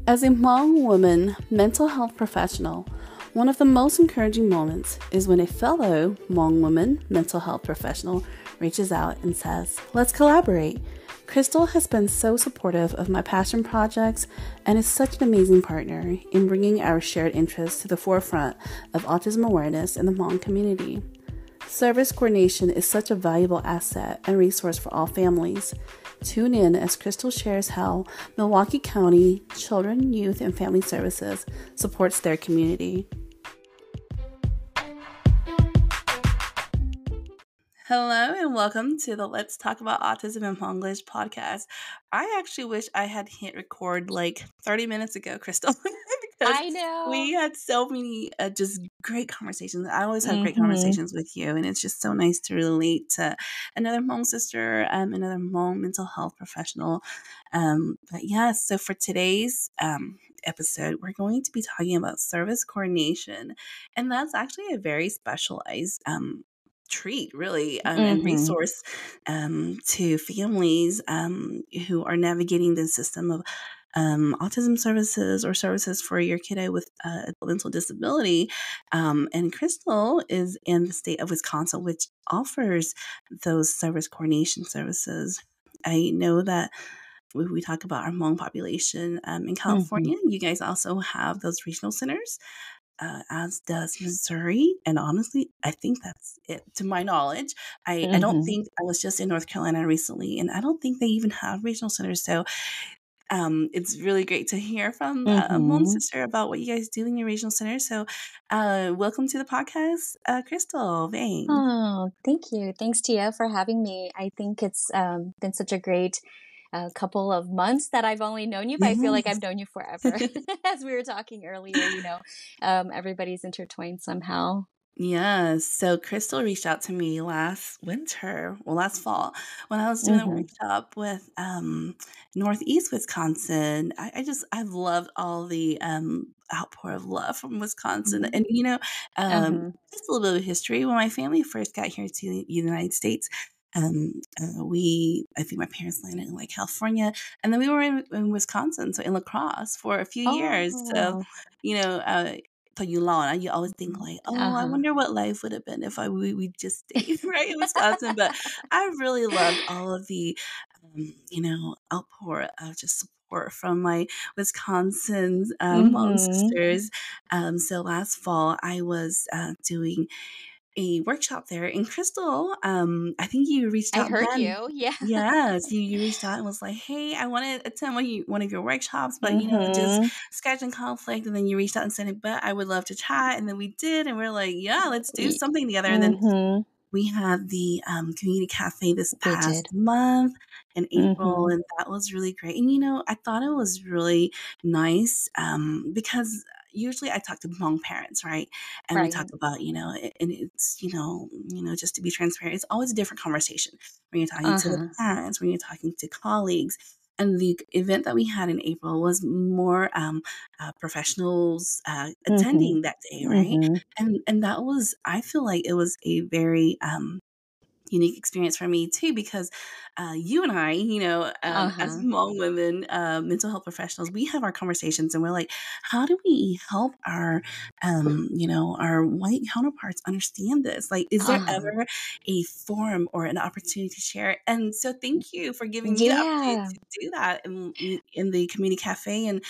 As a Hmong woman mental health professional, one of the most encouraging moments is when a fellow Hmong woman mental health professional reaches out and says, "Let's collaborate." Crystal has been so supportive of my passion projects and is such an amazing partner in bringing our shared interests to the forefront of autism awareness in the Hmong community. Service coordination is such a valuable asset and resource for all families. Tune in as Crystal shares how Milwaukee County Children, Youth, and Family Services supports their community. Hello and welcome to the Let's Talk About Autism in Hmonglish podcast. I actually wish I had hit record like 30 minutes ago, Crystal, because I know. we had so many just great conversations. I always have great conversations with you, and it's just so nice to relate to another Hmong sister, another Hmong mental health professional. But yeah, so for today's episode, we're going to be talking about service coordination, and that's actually a very specialized treat really and resource to families who are navigating the system of autism services or services for your kiddo with a mental disability. And Crystal is in the state of Wisconsin, which offers those service coordination services. I know that when we talk about our Hmong population in California, you guys also have those regional centers, as does Missouri. And honestly, I think that's it to my knowledge. I don't think I was just in North Carolina recently, and I don't think they even have regional centers. So it's really great to hear from a Hmong sister about what you guys do in your regional center. So welcome to the podcast, Crystal Vang. Oh, thank you. Thanks, Tia, for having me. I think it's been such a great couple of months that I've only known you, but I feel like I've known you forever. As we were talking earlier, everybody's intertwined somehow. Yes. So Crystal reached out to me last fall, when I was doing a workshop with Northeast Wisconsin. I've loved all the outpour of love from Wisconsin. And just a little bit of history. When my family first got here to the United States, I think my parents landed in like California, and then we were in Wisconsin, so in La Crosse for a few years. So, you always think like, I wonder what life would have been if we just stayed right in Wisconsin. But I really loved all of the, outpour of just support from my Wisconsin Hmong sisters. So last fall, I was doing a workshop there. And Crystal, I think you reached out I heard then. you. Yeah. Yes, you reached out and was like, "Hey, I want to attend one of your workshops, but just scheduling conflict." And then you reached out and said, "But I would love to chat." And then we did, and we're like, "Yeah, let's do something together." And then we had the community cafe this past month in April, and that was really great. And I thought it was really nice because usually I talk to Hmong parents, right? And we talk about, and it's, just to be transparent, it's always a different conversation when you're talking to the parents, when you're talking to colleagues. And the event that we had in April was more professionals attending that day, right? And that was, I feel like it was a very unique experience for me too, because you and I, as Hmong women, mental health professionals, we have our conversations and we're like, how do we help our, our white counterparts understand this? Like, is there ever a forum or an opportunity to share? And so thank you for giving me the opportunity to do that in the community cafe. And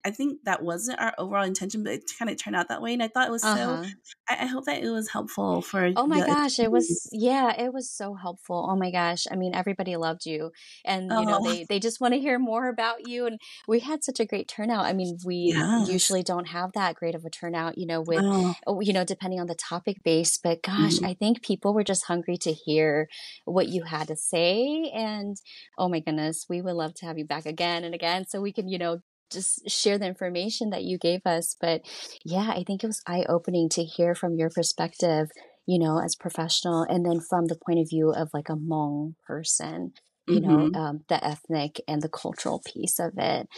I think that wasn't our overall intention, but it kind of turned out that way. And I thought it was I hope that it was helpful for Oh my gosh, it was so helpful. Oh my gosh. I mean, everybody loved you, and they just want to hear more about you, and we had such a great turnout. I mean, we usually don't have that great of a turnout, with depending on the topic base, but gosh, I think people were just hungry to hear what you had to say, and oh my goodness, we would love to have you back again and again so we can, just share the information that you gave us. But yeah, I think it was eye-opening to hear from your perspective, as professional, and then from the point of view of like a Hmong person, the ethnic and the cultural piece of it.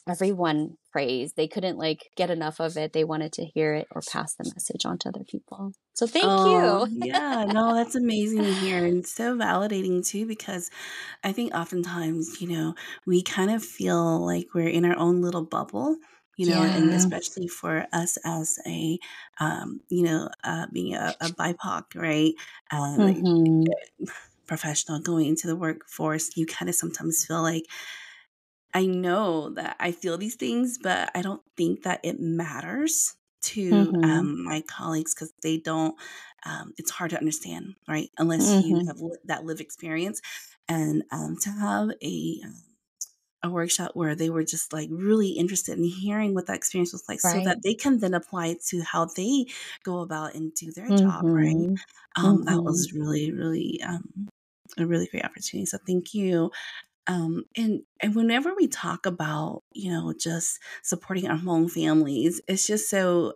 Everyone praised. They couldn't like get enough of it. They wanted to hear it or pass the message on to other people. So thank Oh, you. yeah. No, that's amazing to hear and so validating too, because I think oftentimes, we kind of feel like we're in our own little bubble, and Yeah. especially for us as being a BIPOC, right? Like Mhm. professional going into the workforce, you kind of sometimes feel like, I know that I feel these things, but I don't think that it matters to Mhm. my colleagues because they don't. It's hard to understand, right? Unless you Mhm. have that live experience, and to have a workshop where they were just like really interested in hearing what that experience was like, so that Right. they can then apply it to how they go about and do their job, right? Mhm. That Mhm. was really, really a really great opportunity. So thank you. And whenever we talk about, just supporting our Hmong families, it's just so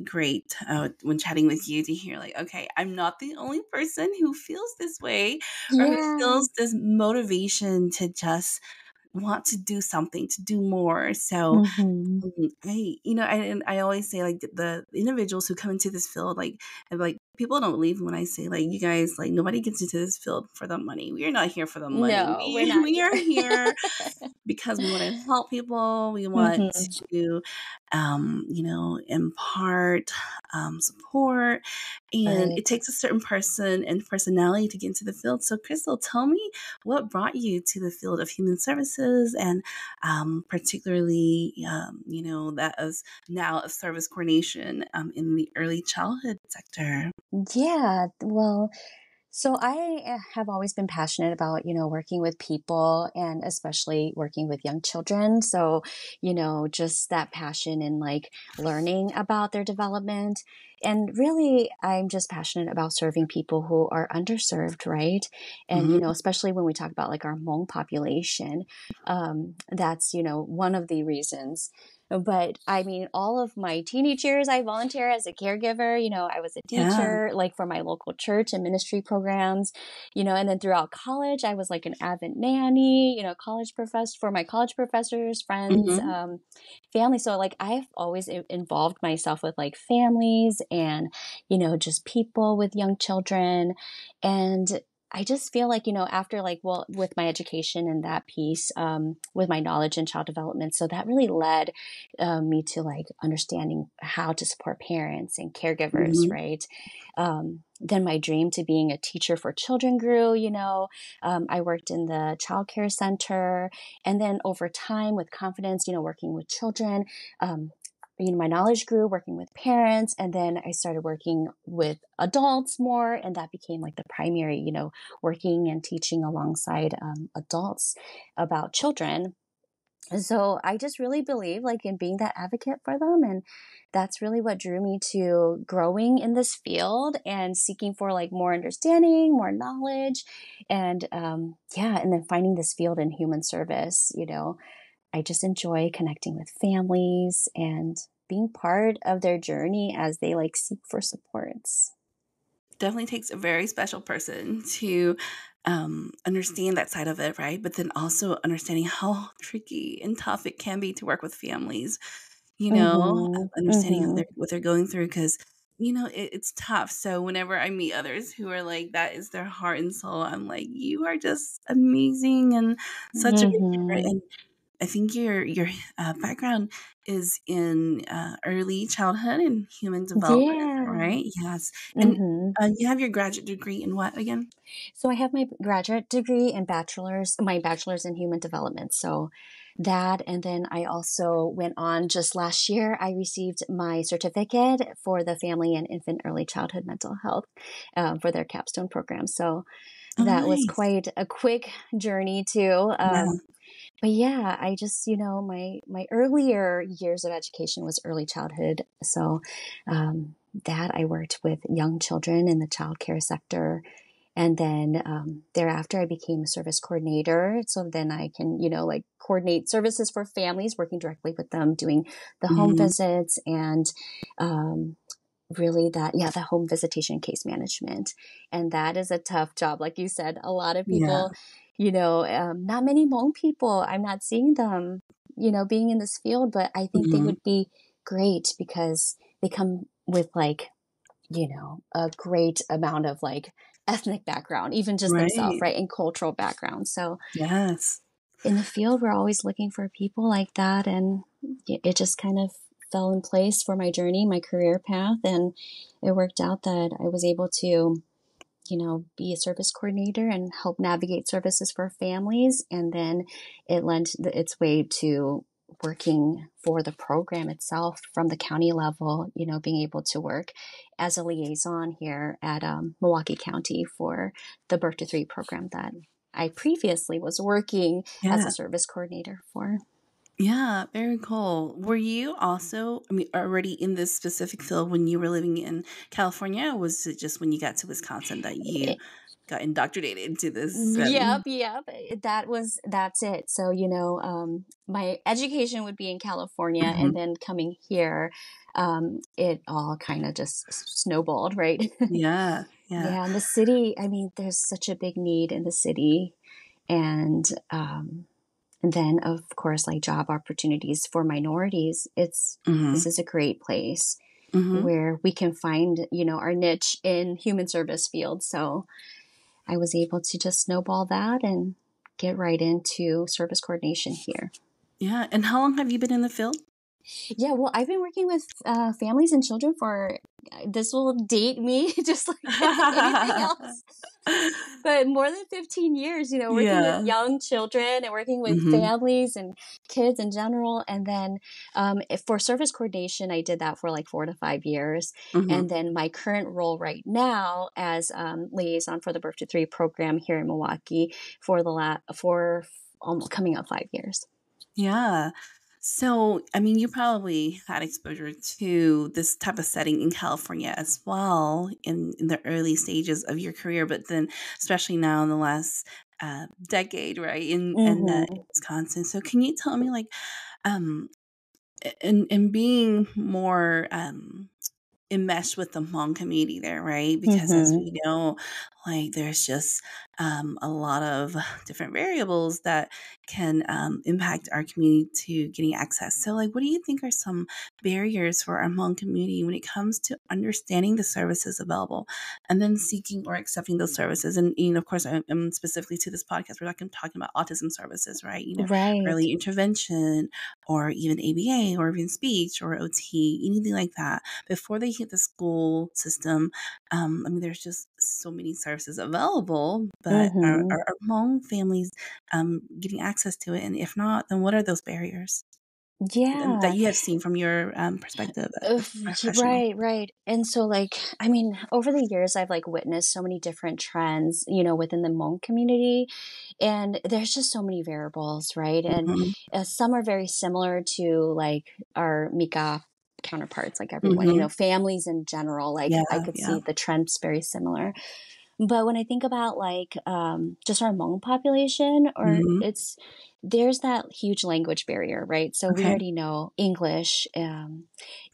great when chatting with you to hear like, okay, I'm not the only person who feels this way or who Yeah. feels this motivation to just want to do something, to do more. So Mhm. I always say like the individuals who come into this field, like, and, like people don't believe when I say like, you guys, like nobody gets into this field for the money. We are not here for the money. No, we're We not we here. are here because we want to help people. We want Mhm. to, impart support. And it Right. takes a certain person and personality to get into the field. So, Crystal, tell me what brought you to the field of human services and particularly, that is now a service coordination in the early childhood sector. Yeah. Well, so I have always been passionate about, working with people and especially working with young children. So, just that passion in like learning about their development. And really, I'm just passionate about serving people who are underserved, right? And, Hmm. especially when we talk about like our Hmong population, that's, one of the reasons. But I mean, all of my teenage years, I volunteer as a caregiver. I was a Yeah. teacher like for my local church and ministry programs, and then throughout college, I was like an avid nanny, college professor for my college professors, friends, Hmm. family. So like I've always involved myself with like families and, just people with young children. And I just feel like, after like, well, with my education and that piece, with my knowledge in child development, so that really led me to like understanding how to support parents and caregivers, Hmm. right? Then my dream to being a teacher for children grew, I worked in the child care center. And then over time with confidence, working with children, my knowledge grew working with parents. And then I started working with adults more. And that became like the primary, working and teaching alongside adults about children. So I just really believe like in being that advocate for them. And that's really what drew me to growing in this field and seeking for like more understanding, more knowledge. And yeah, and then finding this field in human service, I just enjoy connecting with families and being part of their journey as they like seek for supports. Definitely takes a very special person to understand that side of it, right? But then also understanding how tricky and tough it can be to work with families, Mm-hmm. understanding Mm-hmm. what they're going through because, it's tough. So whenever I meet others who are like, that is their heart and soul, I'm like, you are just amazing and such a good Mm-hmm. spirit. And I think your background is in early childhood and human development, Yeah. right? Yes. And Mm-hmm. you have your graduate degree in what again? So I have my graduate degree and my bachelor's in human development. So that, and then I also went on just last year, I received my certificate for the family and infant early childhood mental health for their capstone program. So Oh, that was nice. quite a quick journey too. Yeah. But yeah, I just, my earlier years of education was early childhood. So that I worked with young children in the child care sector, and then thereafter, I became a service coordinator. So then I can, like coordinate services for families, working directly with them, doing the home Mhm. visits and um, really the home visitation case management. And that is a tough job. Like you said, a lot of Yeah. people, not many Hmong people, I'm not seeing them, being in this field, but I think they Mhm. would be great because they come with like a great amount of like ethnic background, even just themselves, Right. right? And cultural background. So Yes. in the field, we're always looking for people like that. And it just kind of fell in place for my journey, my career path. And it worked out that I was able to, be a service coordinator and help navigate services for families. And then it lent its way to working for the program itself from the county level, being able to work as a liaison here at Milwaukee County for the Birth to Three program that I previously was working as a Yeah. service coordinator for. Yeah, very cool. Were you also, I mean, already in this specific field when you were living in California, or was it just when you got to Wisconsin that you got indoctrinated into this Yep, setting? yep. That's it. So, my education would be in California, and Mhm. then coming here, it all kind of just snowballed, right? Yeah, yeah. Yeah, and the city, I mean, there's such a big need in the city. And then, of course, like job opportunities for minorities, this Mhm. is a great place Mhm. where we can find, our niche in human service field. So, I was able to just snowball that and get right into service coordination here. Yeah, and how long have you been in the field? Yeah, well, I've been working with families and children for, this will date me just like anything else, but more than 15 years, working with Yeah. young children and working with Mhm. families and kids in general. And then for service coordination, I did that for like 4 to 5 years. Mhm. And then my current role right now as liaison for the Birth to Three program here in Milwaukee for almost coming up 5 years. Yeah. So, I mean, you probably had exposure to this type of setting in California as well in the early stages of your career, but then especially now in the last decade, right, in Mm-hmm. Wisconsin. So, can you tell me, like, um, in being more enmeshed with the Hmong community there, right? Because as Mm-hmm. we know, like there's just a lot of different variables that can impact our community to getting access. So, like, what do you think are some barriers for our Hmong community when it comes to understanding the services available and then seeking or accepting those services? And, of course, I'm specifically to this podcast, we're not talking about autism services, right? Right. Early intervention or even ABA or even speech or OT, anything like that before they hit the school system. I mean, there's just so many services available, but Mm-hmm. are Hmong families getting access to it? And if not, then what are those barriers that Yeah. you have seen from your perspective as a professional? Right, right. And so like, I mean, over the years I've like witnessed so many different trends, within the Hmong community, and there's just so many variables, right? And Hmm. some are very similar to like our Mika counterparts, like everyone, Hmm. families in general, like I Yeah, could yeah. see the trends very similar. But when I think about like just our Hmong population, Hmm. there's that huge language barrier, right? So we Okay. already know English.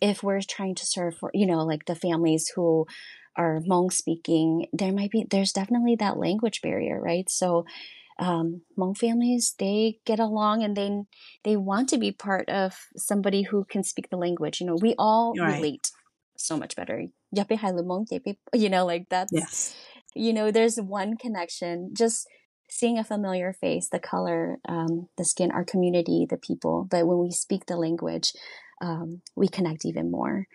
If we're trying to serve for, like the families who are Hmong speaking, there's definitely that language barrier, right? So Hmong families, they get along and they want to be part of somebody who can speak the language. We all You're right. relate so much better. Yape hai lu Hmong, like that's, Yes. there's one connection. Just seeing a familiar face, the color, the skin, our community, the people. But when we speak the language, we connect even more.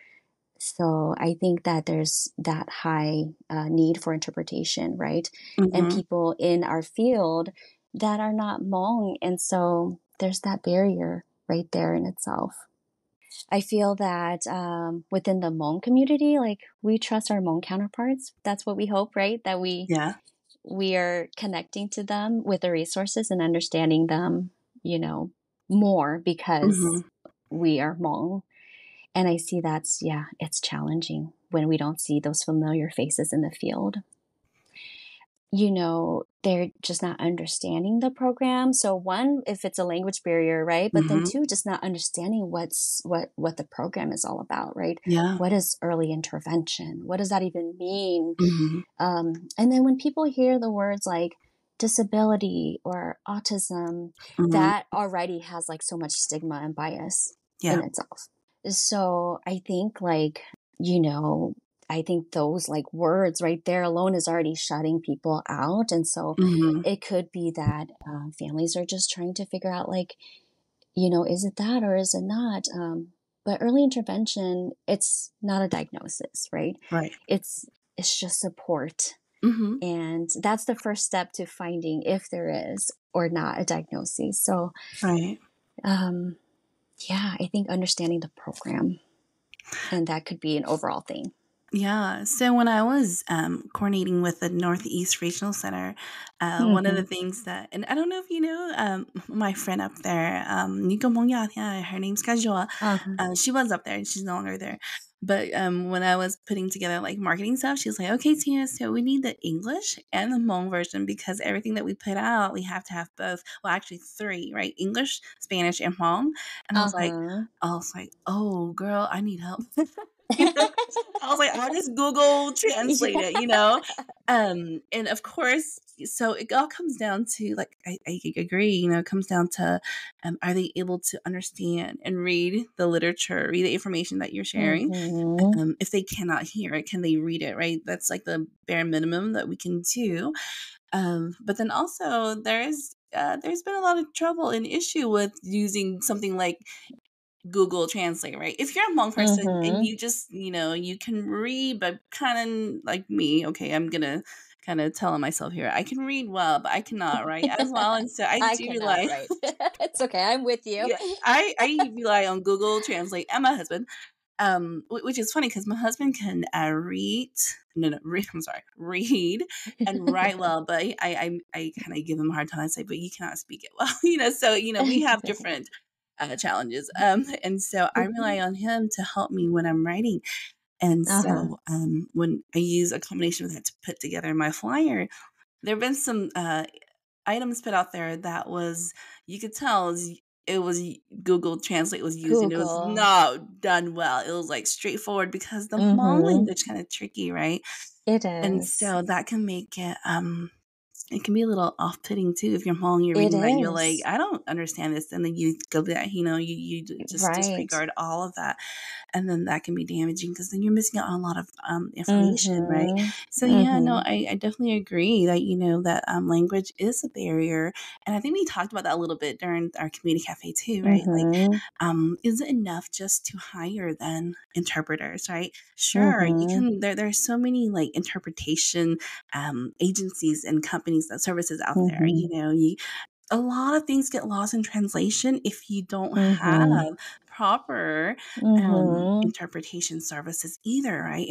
So I think that there's that high need for interpretation, right? And Hmm. people in our field that are not Hmong. And so there's that barrier right there in itself. I feel that within the Hmong community, like we trust our Hmong counterparts. That's what we hope, right? That Yeah. we are connecting to them with the resources and understanding them, more because Hmm. we are Hmong. And I see yeah, it's challenging when we don't see those familiar faces in the field. They're just not understanding the program. So one, if it's a language barrier, right? But then Hmm. two, just not understanding what the program is all about, right? Yeah. What is early intervention? What does that even mean? Hmm. And then when people hear the words like disability or autism, Hmm. that already has like so much stigma and bias in Yeah. itself. So I think like, you know, I think those like words right there alone is already shutting people out. And so Mhm. it could be that families are just trying to figure out, like, you know, is it that or is it not? But early intervention, it's not a diagnosis, right? Right. It's it's just support, Mhm. and that's the first step to finding if there is or not a diagnosis. So, Right. um, yeah, I think understanding the program, and that could be an overall thing. Yeah. So when I was coordinating with the Northeast Regional Center, one of the Mm-hmm. things that, and I don't know if you know, my friend up there, Nico Mongyat, yeah, her name's Kajua. Uh-huh. She was up there and she's no longer there. But when I was putting together like marketing stuff, she was like, okay, Tina, so we need the English and the Hmong version because everything that we put out, we have to have both. Well, actually, three, right? English, Spanish, and Hmong. And Uh-huh. I was like, oh, girl, I need help. You know? I was like, I'll just Google translate Yeah. it, and of course, so it all comes down to like I agree, it comes down to are they able to understand and read the literature, read the information that you're sharing? Mm-hmm. If they cannot hear it, can they read it? Right, that's like the bare minimum that we can do. But then also there's been a lot of trouble and issue with using something like Google Translate, right? If you're a Hmong person and Mm-hmm. you just, you can read, but kind of like me, okay, I'm gonna kind of tell myself here, I can read well, but I cannot write as well, and so I I do cannot rely, write. It's okay. I'm with you. yeah, I rely on Google Translate and my husband, which is funny because my husband can read, no, no, read, I'm sorry, read and write well, but I kind of give him a hard time. I say, but you cannot speak it well, so we have different challenges, and so I rely on him to help me when I'm writing. And Uh-huh. so when I use a combination of that to put together my flyer, there have been some items put out there that was you could tell it was Google Translate was used and it was Google. not done well. It was like straightforward because the Hmong Mm-hmm. language kind of tricky, right? It And is. so that can make it can be a little off-putting too if you're Hmong, you're It reading that, you're like, is. "I don't understand this," and then you go back, just Right. disregard all of that, and then that can be damaging because then you're missing out on a lot of, information, right? Mm-hmm. So, yeah, no, Mm-hmm. I definitely agree that, that, language is a barrier, and I think we talked about that a little bit during our community cafe too, right? Like, Mm-hmm. is it enough just to hire then interpreters, right? Sure, you Mm-hmm. can there's so many, like, interpretation, agencies and companies that services out there, Mm-hmm. a lot of things get lost in translation if you don't Mm-hmm. have proper Mm-hmm. interpretation services either, right?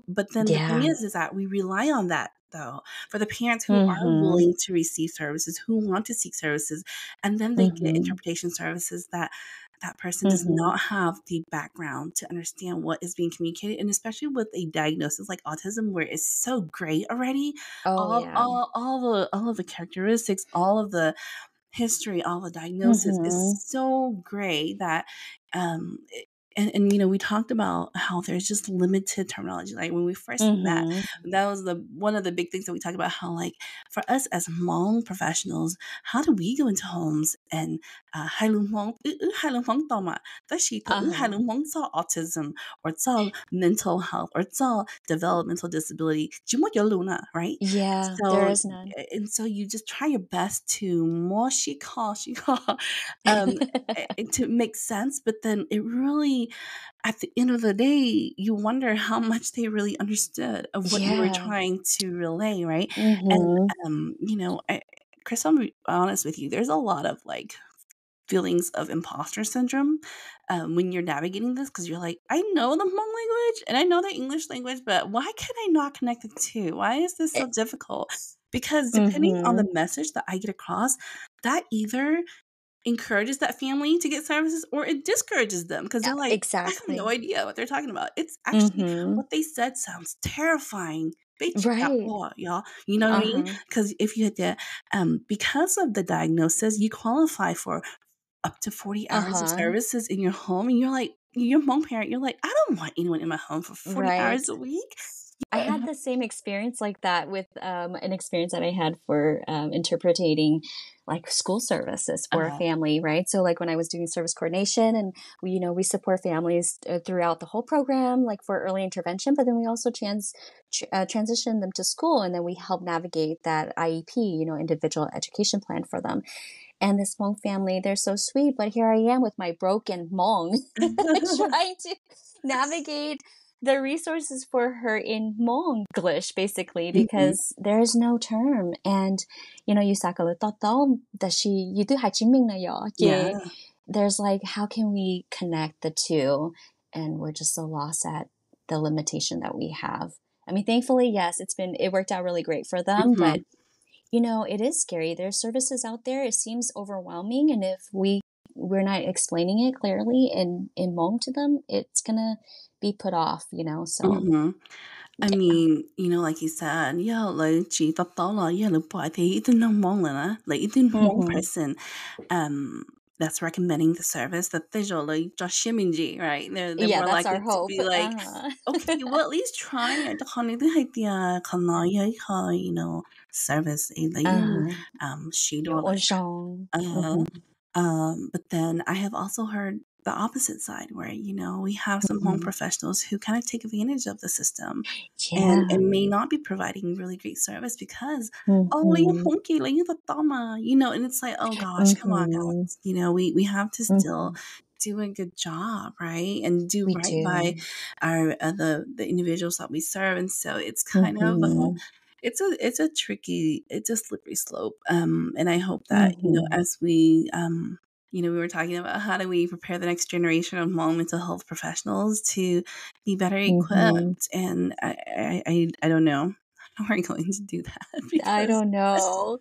But then the thing Yeah. is that we rely on that though for the parents who are Mm-hmm. willing to receive services, who want to seek services, and then they get Mm-hmm. interpretation services that person does Mm-hmm. not have the background to understand what is being communicated, and especially with a diagnosis like autism where it's so great already, Oh yeah. all of the characteristics, all of the history, all the diagnosis is Mm-hmm. so great that it, and we talked about how there's just limited terminology. Like when we first met, Mm-hmm. that was the one of the big things that we talked about. How like for us as Hmong professionals, how do we go into homes and hai lu Hmong hai lu Hmong tao ma da shi to hai Uh-huh. lu Hmong saw autism or saw mental health or saw developmental disability, right? Yeah, there So is none. and so you just try your best to more um, to make sense, but then it really, at the end of the day, you wonder how much they really understood of what you were Yeah. trying to relay, right? And Mhm. Chris, I'm be honest with you. There's a lot of like feelings of imposter syndrome when you're navigating this because you're like, I know the Hmong language and I know the English language, but why can I not connect the two? Why is this so Eh, difficult? Because depending on the mhm. message that I get across, that either encourages that family to get services or it discourages them because Yeah, they're like, I have no exactly. idea what they're talking about. It's actually Mhm. what they said sounds terrifying. Right. Y'all. You know what I mean? Uh-huh. Because if you had to, because of the diagnosis, you qualify for up to 40 hours of Uh-huh. services in your home, and you're like, you're a Hmong parent, you're like, "I don't want anyone in my home for 40 Right. hours a week." I had the same experience like that with an experience that I had for interpreting like school services for a Uh-huh. family, right? So like when I was doing service coordination and we support families throughout the whole program, like for early intervention, but then we also transition them to school and then we help navigate that IEP, individual education plan for them. And this Hmong family, they're so sweet, but here I am with my broken Hmong trying to navigate the resources for her in Hmonglish, basically, Mhm. because there's no term. And, you Yeah. there's like, how can we connect the two? And we're just so lost at the limitation that we have. I mean, thankfully, yes, it worked out really great for them, but Mhm. it is scary. There's services out there. It seems overwhelming. And if we're not explaining it clearly in Hmong to them, it's going to be put off. So, Mhm. I yeah. mean, like you said, yeah, like chỉ tập tỏ là yeah, là bởi thì ít nông mong là like ít one Mm-hmm. person um that's recommending the service that they usually just shiminji, right? They're Yeah, more that's our likely to hope. be like, Uh-huh. okay, well at least try it. Honey, the idea can service a Uh-huh. she do Your like Ojong. uh Mm-hmm. but then I have also heard the opposite side where, we have some home Mm-hmm. professionals who kind of take advantage of the system Yeah. and may not be providing really great service because, oh, yung Mm-hmm. honky, like, yung tama, and it's like, oh gosh, come on, Mm-hmm. guys. We have to still Mm-hmm. do a good job, right? And do We right by do. our the individuals that we serve. And so it's kind of Mm-hmm. it's a tricky, it's a slippery slope. And I hope that, Mm-hmm. as we we were talking about how do we prepare the next generation of Hmong mental health professionals to be better Mm-hmm. equipped, and I don't know how we're going to do that I because don't know.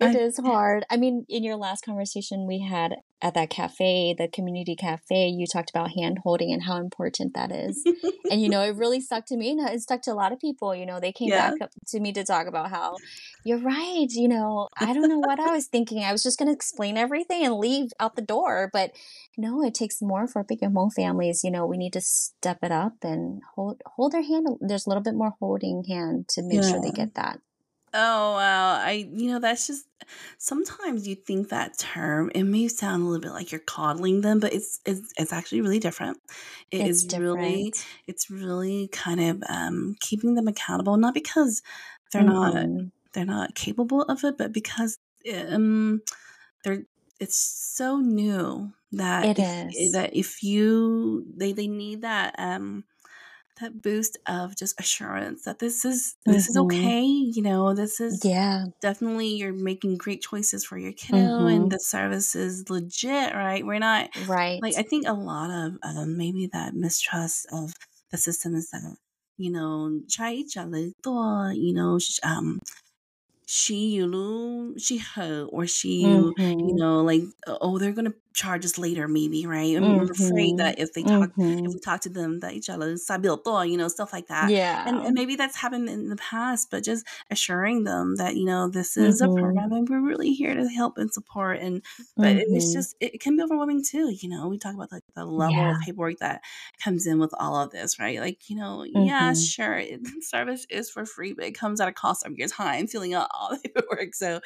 It I is hard. I mean, in your last conversation we had at that cafe, the community cafe, you talked about hand holding and how important that is. And, it really stuck to me and it stuck to a lot of people. They came yeah. back up to me to talk about how you're right. I don't know what I was thinking. I was just going to explain everything and leave out the door. But no, it takes more for big and home families. We need to step it up and hold their hand. There's a little bit more holding hand to make sure they Yeah. get that. Oh, wow. That's just sometimes you think that term, it may sound a little bit like you're coddling them, but it's actually really different. It It's is really, different. it's really kind of keeping them accountable, not because they're not Mhm. they're not capable of it, but because um they're it's so new that It is. if you they need that boost of just assurance that this is Mhm. okay, this is Yeah. definitely, you're making great choices for your kiddo and Mhm. the service is legit, right? We're not like, Right. I think a lot of maybe that mistrust of the system is that, try each other, she her or Mhm. like, oh, they're gonna charge us later, maybe, right? I'm afraid Mhm. that if Mhm. we talk to them that each other sabi-to, stuff like that. And Yeah. maybe that's happened in the past, but just assuring them that, this is a Mhm. program and we're really here to help and support. And but it's Mhm. just it can be overwhelming too, we talk about like the level of Yeah. paperwork that comes in with all of this, right? Like, yeah, Mhm. sure, service is for free, but it comes at a cost of your time filling out all the paperwork. So,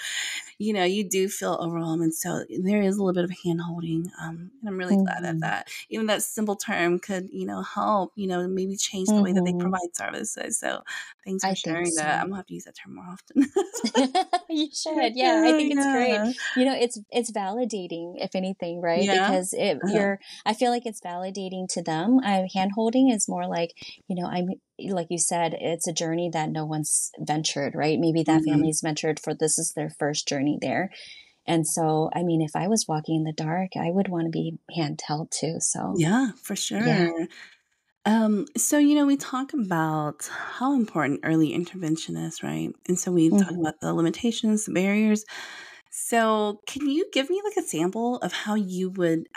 you do feel overwhelmed. And so there is a little bit of hand holding. And I'm really glad that Mhm. even that simple term could, help, maybe change the way that they Mhm. provide services. So thanks for I think sharing that. I'm so. gonna have to use that term more often. You should. Yeah, I Yeah. think it's great. Yeah. It's validating if anything, right? Yeah. Because Uh-huh. I feel like it's validating to them. Hand holding is more like, I'm like you said, it's a journey that no one's ventured, right? Maybe that Mhm. family's ventured for this is their first journey there. And so, I mean, if I was walking in the dark, I would want to be handheld too. So, Yeah, for yeah. sure. So, we talk about how important early intervention is, right? And so we talk Hmm. about the limitations, the barriers. So, can you give me like a sample of how you would,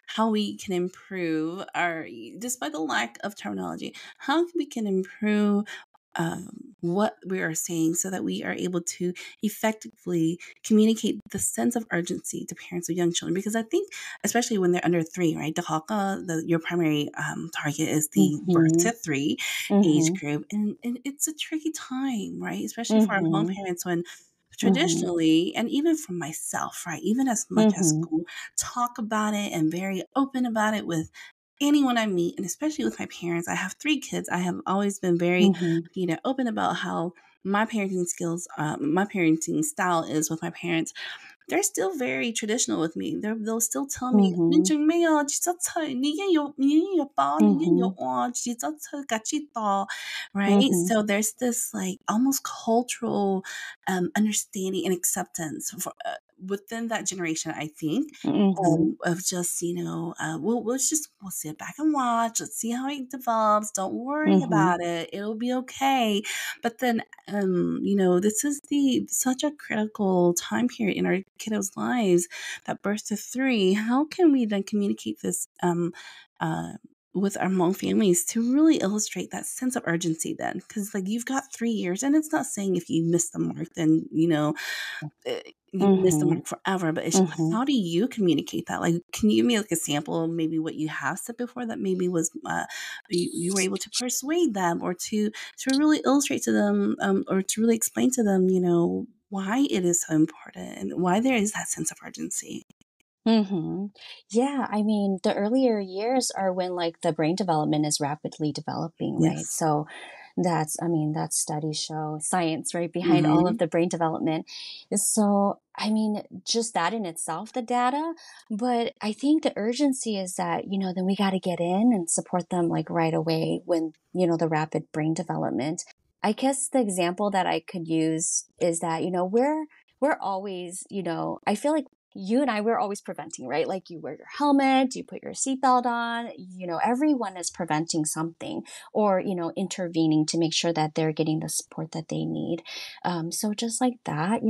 how we can improve our, despite the lack of terminology, how we can improve what we are saying so that we are able to effectively communicate the sense of urgency to parents of young children. Because I think, especially when they're under 3, right? Your primary target is the birth Mhm. to 3 age Mhm. group. And it's a tricky time, right? Especially for our Hmong Mhm. parents when Mhm. traditionally, and even for myself, right? Even as much as Mhm. school, talk about it and very open about it with anyone I meet, and especially with my parents. I have 3 kids. I have always been very, Mhm. open about how my parenting style is with my parents. They're still very traditional with me. They'll still tell me, Mhm. Mhm. right? Mhm. So there's this like almost cultural understanding and acceptance within that generation, I think, Mhm. of just, we'll sit back and watch. Let's see how it develops. Don't worry Mhm. about it. It'll be okay. But then, this is such a critical time period in our kiddos' lives, that birth to 3. How can we then communicate this uh, with our Hmong families to really illustrate that sense of urgency then? Because like you've got 3 years, and it's not saying if you miss the mark, then uh, you miss the Mhm. mark forever. But it's just Mhm. how do you communicate that? Like, can you give me like a sample of maybe what you have said before that maybe was you were able to persuade them, or to really illustrate to them, or to really explain to them, why it is so important and why there is that sense of urgency. Mhm. Yeah, I mean, the earlier years are when like the brain development is rapidly developing, right? Yes. So I mean, that studies show science right behind all of Mm-hmm. the brain development. So, I mean, just that in itself, the data, but I think the urgency is that, then we got to get in and support them like right away when, the rapid brain development. I guess the example that I could use is that, we're always, I feel like you and I, we're always preventing, right? Like you wear your helmet, you put your seatbelt on, everyone is preventing something or, intervening to make sure that they're getting the support that they need. So just like that,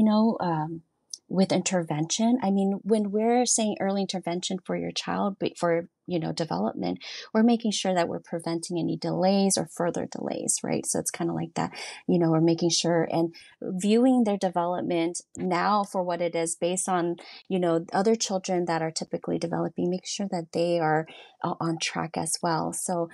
with intervention, I mean, when we're saying early intervention for your child, but for, development, we're making sure that we're preventing any delays or further delays, right? So it's kind of like that, we're making sure and viewing their development now for what it is based on other children that are typically developing, make sure that they are on track as well. So,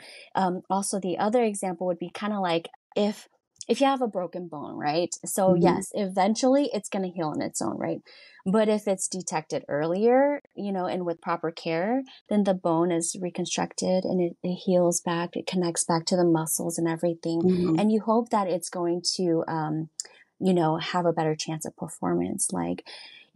also the other example would be kind of like if you have a broken bone, right? So Mm-hmm. yes, eventually it's going to heal on its own, right? But if it's detected earlier, and with proper care, then the bone is reconstructed and it heals back, it connects back to the muscles and everything. Mm-hmm. And you hope that it's going to, have a better chance of performance. Like,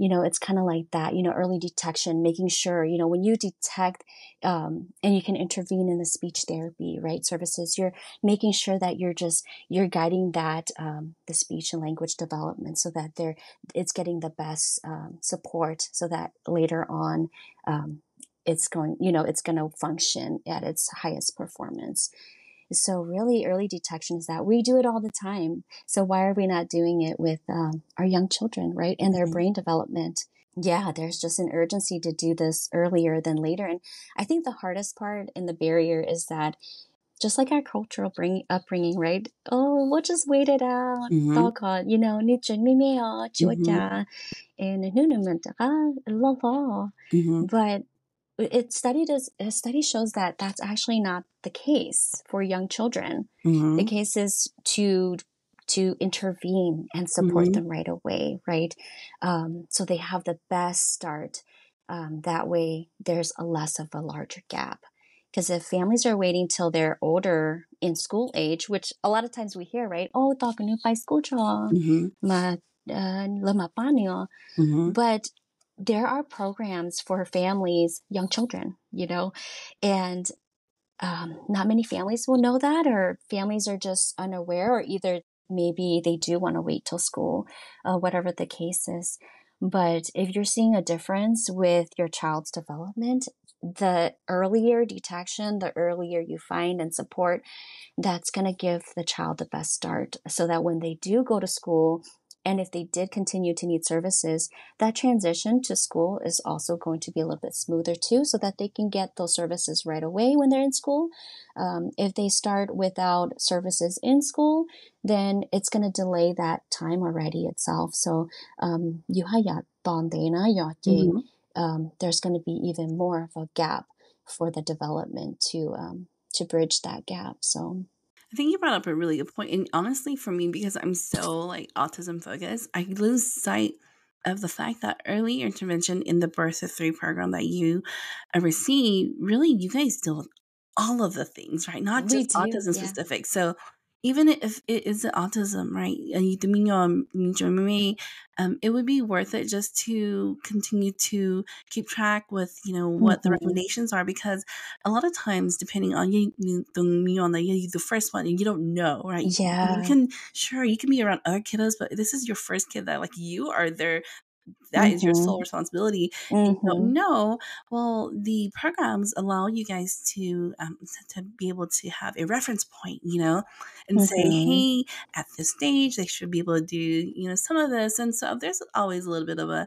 it's kind of like that, early detection, making sure, when you detect, and you can intervene in the speech therapy, right? Services, you're making sure that you're guiding that, the speech and language development so that it's getting the best, support so that later on, it's going to function at its highest performance. So really early detection is that we do it all the time. So why are we not doing it with our young children, right? And their Right. brain development. Yeah, there's just an urgency to do this earlier than later. And I think the hardest part and the barrier is that just like our cultural upbringing, right? Oh, we'll just wait it out. Mm-hmm. 到个你准备没有，就 Mm-hmm. and Mm-hmm. but a study shows that that's actually not the case for young children. The Mm-hmm. case is to intervene and support Mm-hmm. them right away, right? So they have the best start. That way, there's a less of a larger gap. Because if families are waiting till they're older in school age, which a lot of times we hear, right? Oh, talk new by school Mm-hmm. ma lama pa Mm-hmm. but there are programs for families, young children, and not many families will know that, or families are just unaware, or either maybe they do want to wait till school, whatever the case is. But if you're seeing a difference with your child's development, the earlier detection, the earlier you find and support, that's going to give the child the best start so that when they do go to school And if they did continue to need services, that transition to school is also going to be a little bit smoother too, so that they can get those services right away when they're in school. If they start without services in school, then it's going to delay that time already itself. So, Mhm. there's going to be even more of a gap for the development to bridge that gap. So, I think you brought up a really good point. And honestly, for me, because I'm so like autism focused, I lose sight of the fact that early intervention in the birth of three program that you receive, really, you guys deal with all of the things, right? Not we just do, autism yeah. specific. So even if it is autism, right? It would be worth it just to continue to keep track with, what the Mhm. recommendations are, because a lot of times, depending on the first one, you don't know, right? Yeah. You can be around other kiddos, but this is your first kid that like you are their that is your sole Mhm. responsibility, and you don't Mhm. know. Well, the programs allow you guys to be able to have a reference point, and say, Mhm. hey, at this stage, they should be able to do, some of this. And so there's always a little bit of a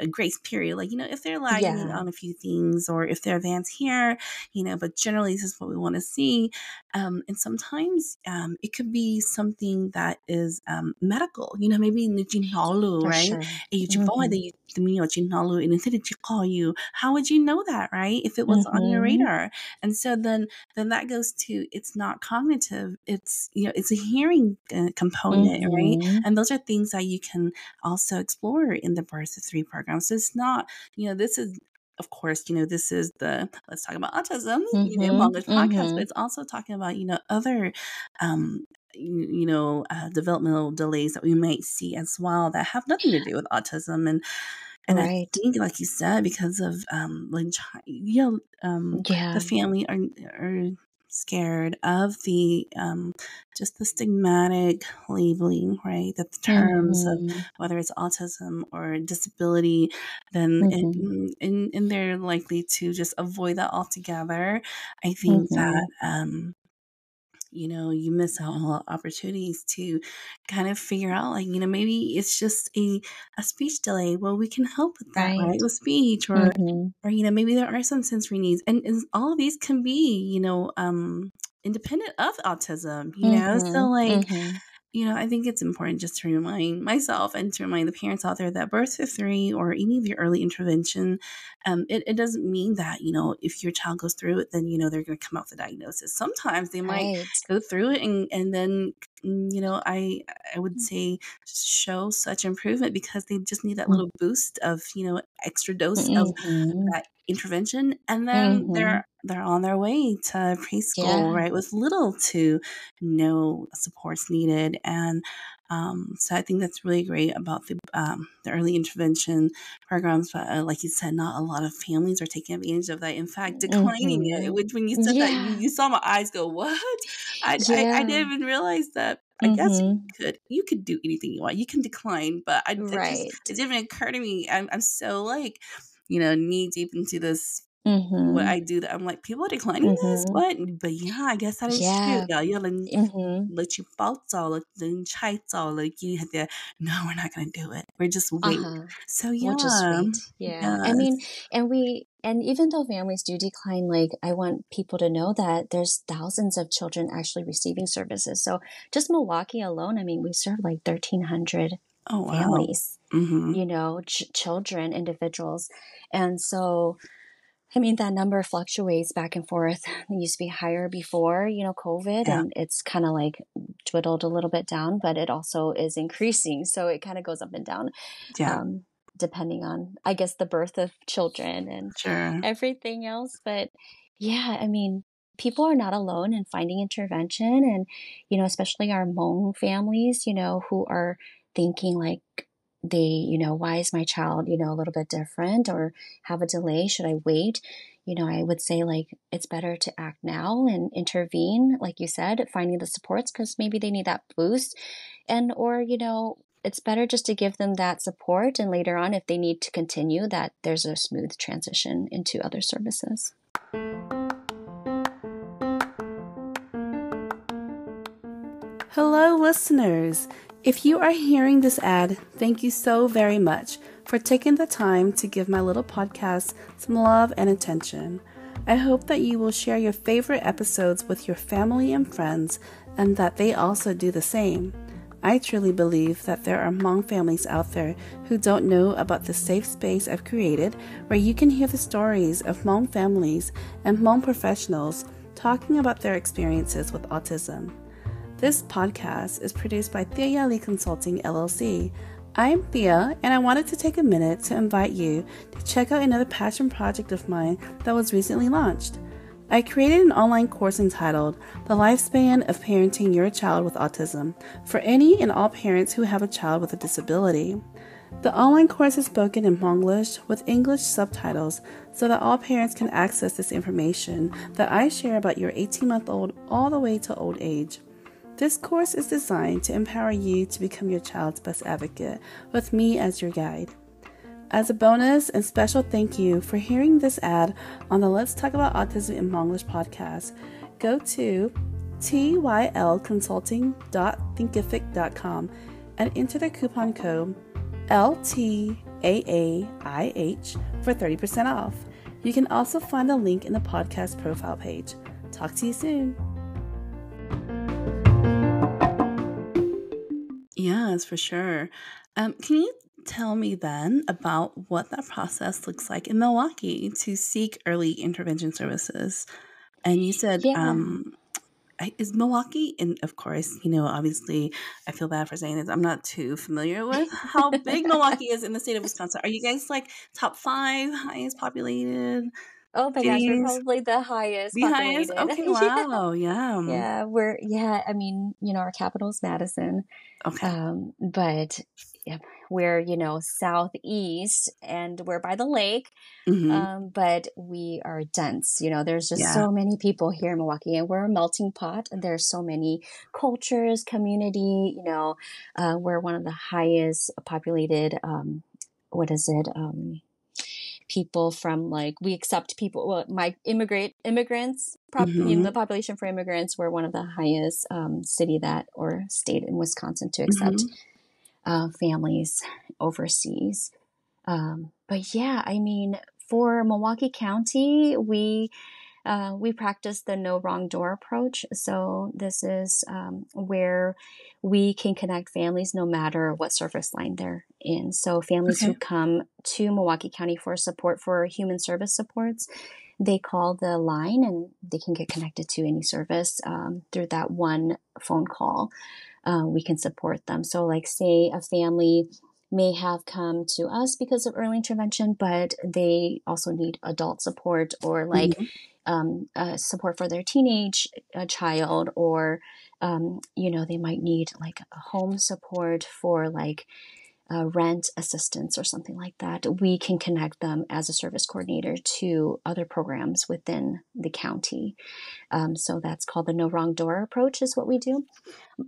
grace period. Like, if they're lagging Yeah. on a few things or if they're advanced here, but generally this is what we want to see. And sometimes it could be something that is medical, maybe Nujinolu, For right? sure. Eh, Mhm. call you. How would you know that, right? If it was on your Mhm. radar. And so then that goes to, it's not cognitive. It's a hearing component, right? Mhm. And those are things that you can also explore in the birth of three program. So it's not, this is, of course, this is the let's talk about autism, Mhm. Hmonglish podcast, but Mhm. it's also talking about, other um, developmental delays that we might see as well that have nothing to do with autism. And I Right. think, like you said, because of the Yeah. family are scared of the just the stigmatic labeling, right? That the terms of Mhm. whether it's autism or disability, then Mhm. and they're likely to just avoid that altogether. I think that Mhm. you miss out on a lot of opportunities to kind of figure out, like, maybe it's just a speech delay. Well, we can help with that, right? Right. With speech, Mhm. or maybe there are some sensory needs, and all of these can be, independent of autism, so Mhm. like, Mhm. I think it's important just to remind myself and to remind the parents out there that birth to three or any of your early intervention, it doesn't mean that, if your child goes through it, then, they're going to come out with a diagnosis. Sometimes they might Right. go through it and then, I would say show such improvement because they just need that Mm. little boost of, extra dose of Mhm. that intervention, and then Mhm. they're on their way to preschool, Yeah. right, with little to no supports needed. And so I think that's really great about the early intervention programs. But like you said, not a lot of families are taking advantage of that. In fact, declining it. Mhm. Which, when you said that, Yeah. you saw my eyes go, "What?" I Yeah. didn't even realize that. I guess Mhm. you could do anything you want. You can decline, but Right. it didn't even occur to me. I'm so like, knee deep into this what Mhm. I do, that I'm like, people are declining this? Mhm. What? But yeah, I guess that is true. Yeah. Yeah, 嗯哼，人拆走了，人拆走了，you had to, no, we're not going to do it. We're just wait. uh-huh. So We'll just yeah, wait. Yeah. I mean, yes. and even though families do decline, like, I want people to know that there's thousands of children actually receiving services. So just Milwaukee alone, I mean, we serve like 1,300 Oh wow. families, Mm-hmm. children, individuals. And so, I mean, that number fluctuates back and forth. It used to be higher before, COVID, Yeah, and it's kind of like dwindled a little bit down, but it also is increasing. So it kind of goes up and down, yeah, um, depending on, I guess, the birth of children and sure. everything else. But yeah, I mean, people are not alone in finding intervention. And, especially our Hmong families, who are thinking like, why is my child, a little bit different or have a delay? Should I wait? I would say, like, it's better to act now and intervene, like you said, finding the supports because maybe they need that boost. And, or, it's better just to give them that support. And later on, if they need to continue, that there's a smooth transition into other services. Hello, listeners. If you are hearing this ad, thank you so very much for taking the time to give my little podcast some love and attention. I hope that you will share your favorite episodes with your family and friends and that they also do the same. I truly believe that there are Hmong families out there who don't know about the safe space I've created where you can hear the stories of Hmong families and Hmong professionals talking about their experiences with autism. This podcast is produced by Thea Lee Consulting LLC. I'm Thea, and I wanted to take a minute to invite you to check out another passion project of mine that was recently launched. I created an online course entitled The Lifespan of Parenting Your Child with Autism for any and all parents who have a child with a disability. The online course is spoken in Hmonglish with English subtitles so that all parents can access this information that I share about your 18-month-old all the way to old age. This course is designed to empower you to become your child's best advocate with me as your guide. As a bonus and special thank you for hearing this ad on the Let's Talk About Autism in Hmonglish podcast, go to tylconsulting.thinkific.com and enter the coupon code LTAAIH for 30% off. You can also find the link in the podcast profile page. Talk to you soon. Yes, for sure. Can you tell me then about what that process looks like in Milwaukee to seek early intervention services? And you said, Yeah. is Milwaukee, and of course, obviously I feel bad for saying this. I'm not too familiar with how big Milwaukee is in the state of Wisconsin. Are you guys like top 5 highest populated Oh my gosh, we're cities? probably the highest The highest? populated. Okay, Yeah. wow. Yeah. Yeah, I mean, our capital is Madison. Okay. But yeah, we're, southeast and we're by the lake. Mm-hmm. But we are dense. There's just Yeah. so many people here in Milwaukee, and we're a melting pot. And there's so many cultures, community. We're one of the highest populated. What is it? People from we accept people. Well, my immigrants. Mm-hmm. The population for immigrants. We're one of the highest city that or state in Wisconsin to accept Mm-hmm. families overseas. But yeah, I mean, for Milwaukee County, we practice the no wrong door approach. So this is where we can connect families no matter what service line they're in. So families who Okay. come to Milwaukee County for support for human service supports, they call the line and they can get connected to any service through that one phone call. We can support them. So like say a family may have come to us because of early intervention, but they also need adult support or Mm-hmm. support for their teenage child, or they might need like a home support for rent assistance or something like that. We can connect them as a service coordinator to other programs within the county. So that's called the no wrong door approach is what we do.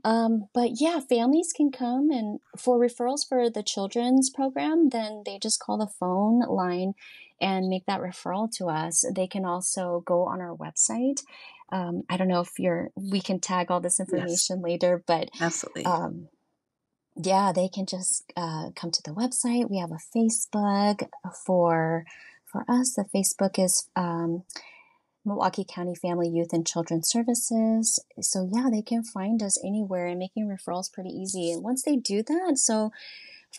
But yeah, families can come, and for referrals for the children's program, then they just call the phone line and make that referral to us. They can also go on our website. I don't know if we can tag all this Yes, information later, but absolutely. yeah, they can just come to the website. We have a Facebook for us. The Facebook is Milwaukee County Family, Youth, and Children's Services. So yeah, they can find us anywhere, and making referrals pretty easy. And once they do that, so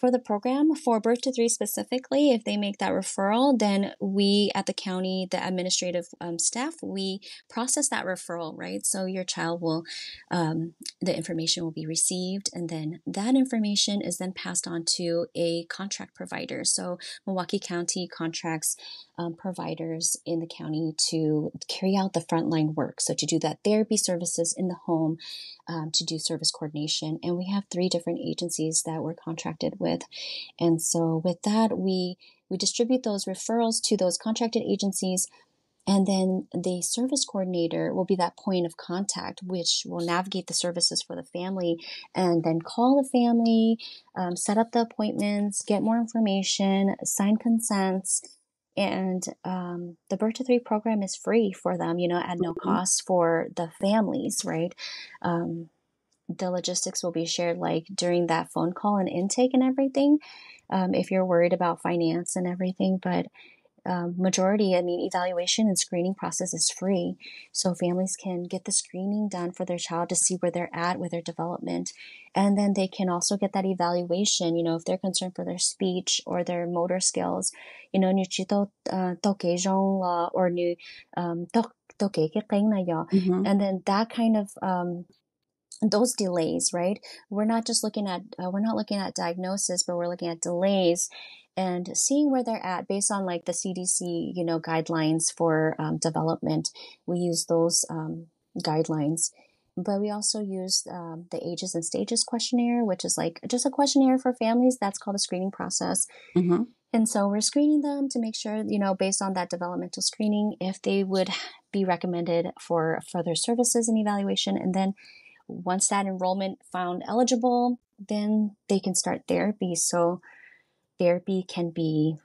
for the program for birth to 3 specifically, if they make that referral, then we at the county, the administrative staff, we process that referral, right? So your child will, the information will be received, and then that information is then passed on to a contract provider. So Milwaukee County contracts providers in the county to carry out the frontline work. So to do that therapy services in the home, to do service coordination. And we have 3 different agencies that we're contracted with. And so with that, we distribute those referrals to those contracted agencies. And then the service coordinator will be that point of contact, which will navigate the services for the family and then call the family, set up the appointments, get more information, sign consents. And the Birth to 3 program is free for them, at no Mhm. cost for the families, right? the logistics will be shared like during that phone call and intake and everything. If you're worried about finance and everything, but majority, I mean, evaluation and screening process is free. So families can get the screening done for their child to see where they're at with their development. And then they can also get that evaluation, if they're concerned for their speech or their motor skills, như chỉ tô kế rong or như tô kế cái kênh này yo. Mm-hmm. And then that kind of those delays, right? We're not just looking at we're not looking at diagnosis, but we're looking at delays and seeing where they're at based on like the CDC, guidelines for development. We use those guidelines, but we also use the ages and stages questionnaire, which is like just a questionnaire for families. That's called a screening process. Mm-hmm. And so we're screening them to make sure, based on that developmental screening, if they would be recommended for further services and evaluation. And then once that enrollment found eligible, then they can start therapy. So therapy can be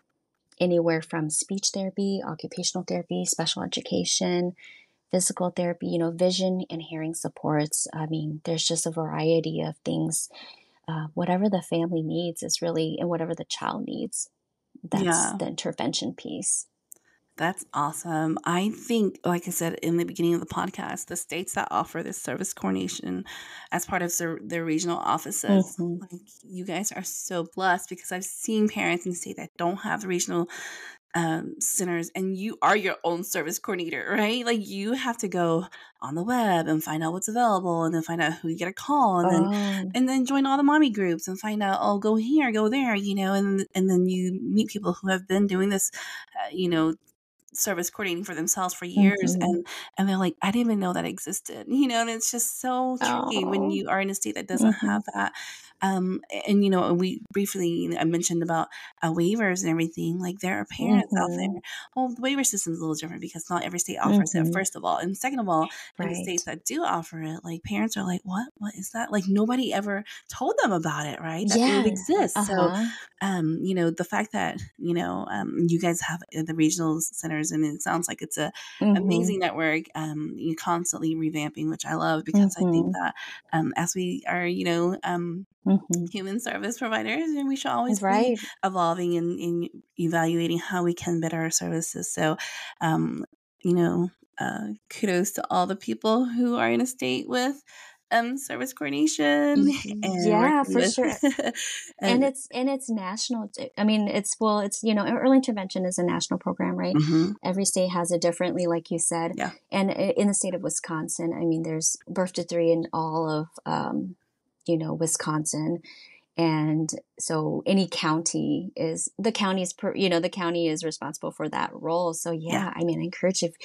anywhere from speech therapy, occupational therapy, special education, physical therapy, vision and hearing supports. I mean, there's just a variety of things. Whatever the family needs is really, and whatever the child needs, that's Yeah. the intervention piece. That's awesome. I think, like I said in the beginning of the podcast, the states that offer this service coordination as part of their regional offices, Mm-hmm. like you guys are so blessed because I've seen parents in the state that don't have the regional centers, and you are your own service coordinator, right? Like you have to go on the web and find out what's available, and then find out who you get a call, Oh. and then join all the mommy groups and find out, oh, go here, go there, and then you meet people who have been doing this, service coordinating for themselves for years, Mm-hmm. and they're like, I didn't even know that existed, and it's just so tricky when Oh. you are in a state that doesn't Mm-hmm. have that. And we briefly, I mentioned about waivers and everything. Like there are parents out there. Mm-hmm. Well, the waiver system is a little different because not every state offers it, Mm-hmm. first of all, and second of all, in the states Right. that do offer it, like parents are like, what is that? Like nobody ever told them about it, right? That it would Yeah. exist. So Uh-huh. the fact that, you guys have the regional centers, and it sounds like it's a Mm-hmm. amazing network, you constantly revamping, which I love because I think Mm-hmm. that, as we are, Mm-hmm. human service providers, and we should always be Right. evolving and evaluating how we can better our services. So, um, you know, kudos to all the people who are in a state with service coordination and Yeah, working for with sure. And and it's national. I mean, it's early intervention is a national program, right? mhm, Every state has it differently, like you said. yeah. And in the state of Wisconsin, I mean, there's birth to three in all of Wisconsin. And so any county is the county is responsible for that role. So Yeah. yeah, I mean, I encourage if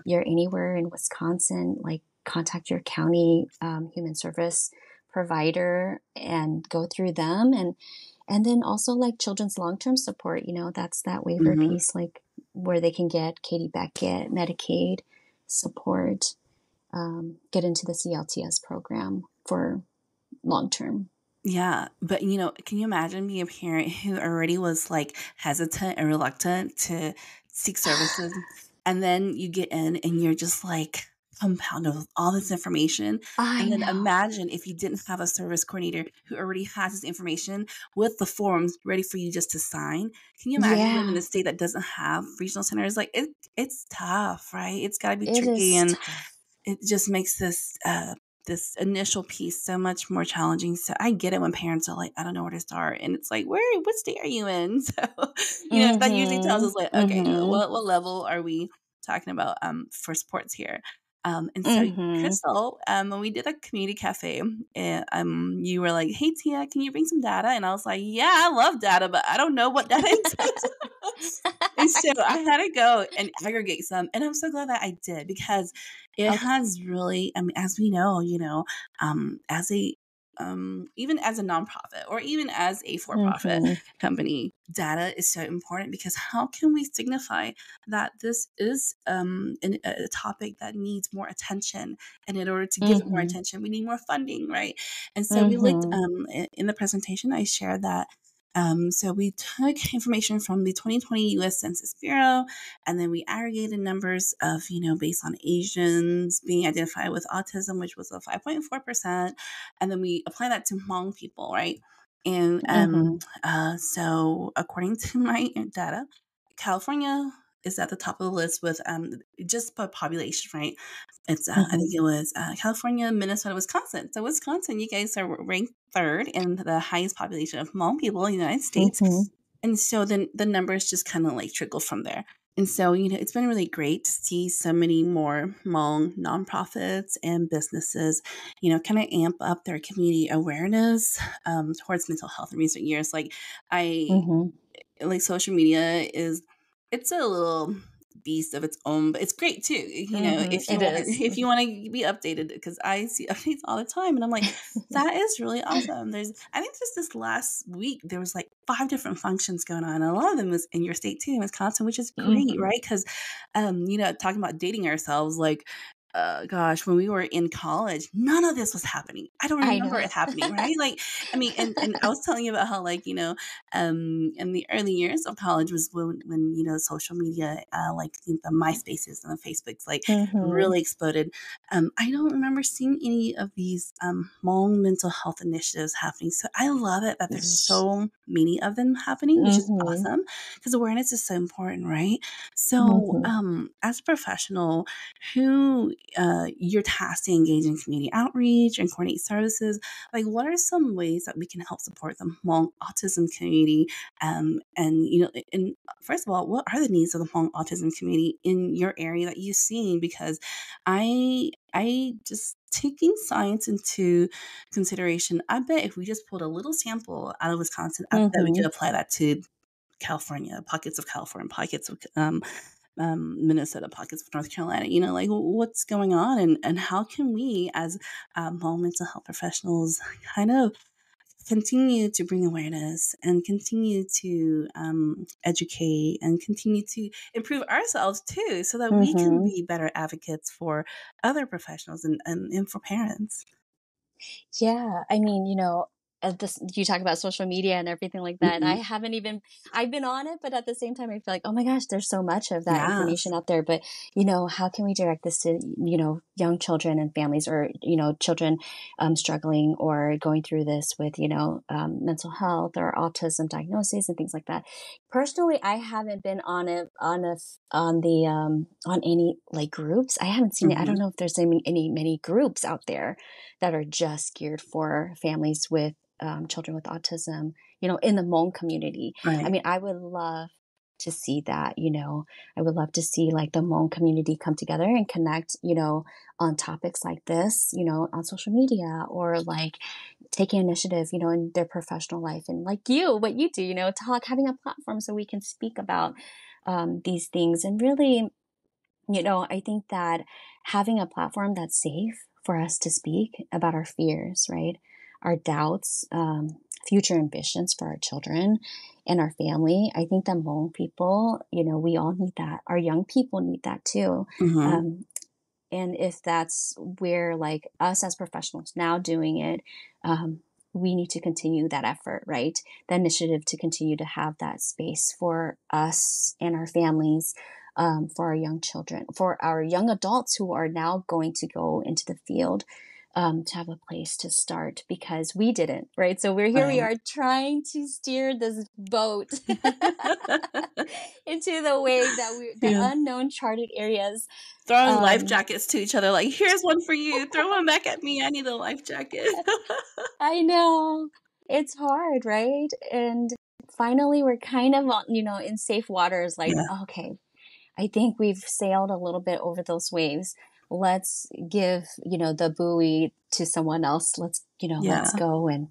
you're anywhere in Wisconsin, like contact your county human service provider and go through them, and then also like children's long-term support. That's that waiver Mhm. piece, like where they can get Katie Beckett Medicaid support, get into the CLTS program for long-term. Yeah, but, can you imagine being a parent who already was, like, hesitant and reluctant to seek services, and then you get in and you're just, like, compounded with all this information, I and then know. imagine if you didn't have a service coordinator who already has this information with the forms ready for you just to sign. Can you imagine living in Yeah, a state that doesn't have regional centers? Like, it's tough, right? It's gotta be it tricky, is and tough. it just makes this initial piece so much more challenging. So I get it when parents are like, I don't know where to start, and it's like, what state are you in? So that usually tells Mhm. us like, okay, Mhm. what level are we talking about for sports here? And so Mhm. Crystal, when we did a community cafe, you were like, hey Tia, can you bring some data? And I was like, yeah, I love data, but I don't know what data is. And so I had to go and aggregate some, and I'm so glad that I did because it Okay. has really, I mean, as we know, as a even as a nonprofit or even as a for-profit Mhm. company, data is so important because how can we signify that this is a topic that needs more attention, and in order to give it more Mhm. attention, we need more funding, right? And so we looked Mhm. in the presentation. I shared that So we took information from the 2020 U.S. Census Bureau, and then we aggregated numbers of, based on Asians being identified with autism, which was a 5.4%, and then we apply that to Hmong people, right? And Mhm. so according to my data, California is at the top of the list with just by population, right? It's I Mhm. think it was California, Minnesota, Wisconsin. So Wisconsin, you guys are ranked third in the highest population of Hmong people in the United States, Mhm. and so then the numbers just kind of like trickle from there. And so, it's been really great to see so many more Hmong nonprofits and businesses, kind of amp up their community awareness towards mental health in recent years. I Mhm. like social media it's a little beast of its own, but it's great too, Mhm. if you It want is. if you want to be updated, because I see updates all the time and I'm like, that is really awesome. I think just this last week there was like 5 different functions going on, and a lot of them was in your state too, in Wisconsin, which is great, Mhm. right? Because talking about dating ourselves, like gosh, when we were in college, none of this was happening. I don't I remember know. it happening, right? Like, I mean, and I was telling you about how, like, in the early years of college was when social media, like the MySpaces and the Facebooks, like Mhm. really exploded. I don't remember seeing any of these Hmong mental health initiatives happening. So I love it that there's so many of them happening, which is Mhm. awesome because awareness is so important, right? So, Mhm. as a professional who you're tasked to engage in community outreach and coordinate services, like what are some ways that we can help support the Hmong autism community? And first of all, what are the needs of the Hmong autism community in your area that you've seen? Because I just taking science into consideration, I bet if we just pulled a little sample out of Wisconsin, I bet we could Mhm. apply that to California, pockets of California, pockets of Minnesota, pockets of North Carolina, like what's going on, and how can we as home mental health professionals kind of continue to bring awareness and continue to educate and continue to improve ourselves too, so that we can Mhm. be better advocates for other professionals and for parents. Yeah, I mean, this you talk about social media and everything like that. Hmm. I've been on it, but at the same time, I feel like, oh my gosh, there's so much of that Yes. information out there. But, how can we direct this to, young children and families or, children struggling or going through this with, mental health or autism diagnoses and things like that. Personally, I haven't been on any like groups. I haven't seen it. I Hmm. don't know if there's many groups out there that are just geared for families with children with autism, in the Hmong community. I Right. mean, I would love to see that, I would love to see like the Hmong community come together and connect, on topics like this, on social media or like taking initiative, in their professional life and like what you do, having a platform so we can speak about these things and really I think that having a platform that's safe for us to speak about our fears, right? Our doubts, future ambitions for our children and our family. I think that Hmong people, we all need that. Our young people need that too. Hmm. Um, and if that's where like us as professionals now doing it, we need to continue that effort, right? The initiative to continue to have that space for us and our families, for our young children, for our young adults who are now going to go into the field, to have a place to start because we didn't, right? So we Right. are trying to steer this boat into the wave the Yeah. unknown charted areas. Throwing life Um, jackets to each other, like, "Here's one for you. Throw one back at me. I need a life jacket." I know. It's hard, right? And finally, we're kind of, in safe waters, like, Yeah. okay, I think we've sailed a little bit over those waves. Let's give, the buoy to someone else. Let's Yeah. go and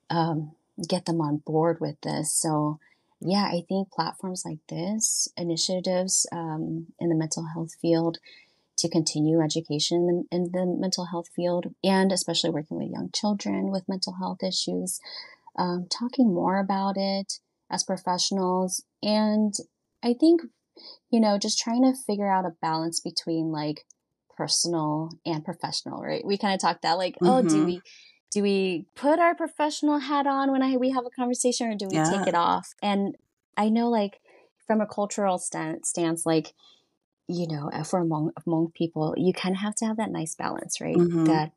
um, get them on board with this. So, yeah, I think platforms like this, initiatives in the mental health field, to continue education in the mental health field, and especially working with young children with mental health issues, talking more about it as professionals. And I think, just trying to figure out a balance between like personal and professional, right? We kind of talked that like, oh, Mhm. do we put our professional hat on when we have a conversation, or do we take Yeah. it off? And I know, like, from a cultural stance, like, for among people, you kind of have to have that nice balance, right? Mhm. That,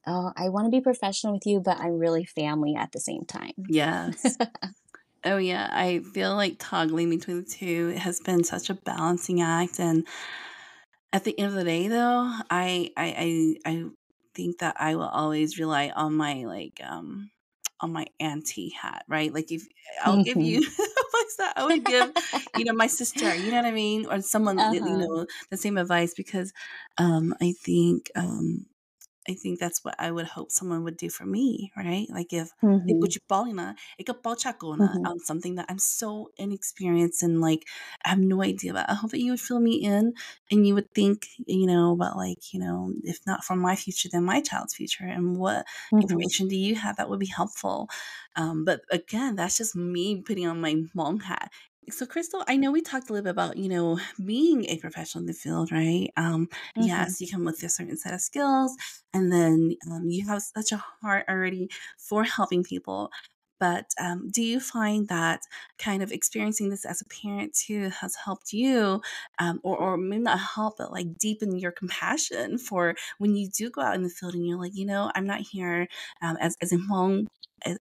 oh, I want to be professional with you, but I'm really family at the same time. Yes. Oh, yeah, I feel like toggling between the 2 has been such a balancing act, and at the end of the day, though, I think that I will always rely on my, like, on my auntie hat, right? Like, if I'll give you Mhm. advice that I would give, my sister, you know what I mean? Or someone, Uh-huh. the same advice because, I think that's what I would hope someone would do for me, right? Like if Mhm. Ikuchipalina, Ikapachakona Mhm. on something that I'm so inexperienced and like I have no idea about. I hope that you would fill me in and you would think, about like, if not for my future, then my child's future and what Mhm. information do you have that would be helpful? But again, that's just me putting on my mom hat. So, Crystal, I know we talked a little bit about, being a professional in the field, right? Mhm. Yes, you come with a certain set of skills, and then you have such a heart already for helping people. But do you find that kind of experiencing this as a parent too has helped you, or maybe not help, but like deepen your compassion for when you do go out in the field and you're like, I'm not here as a Hmong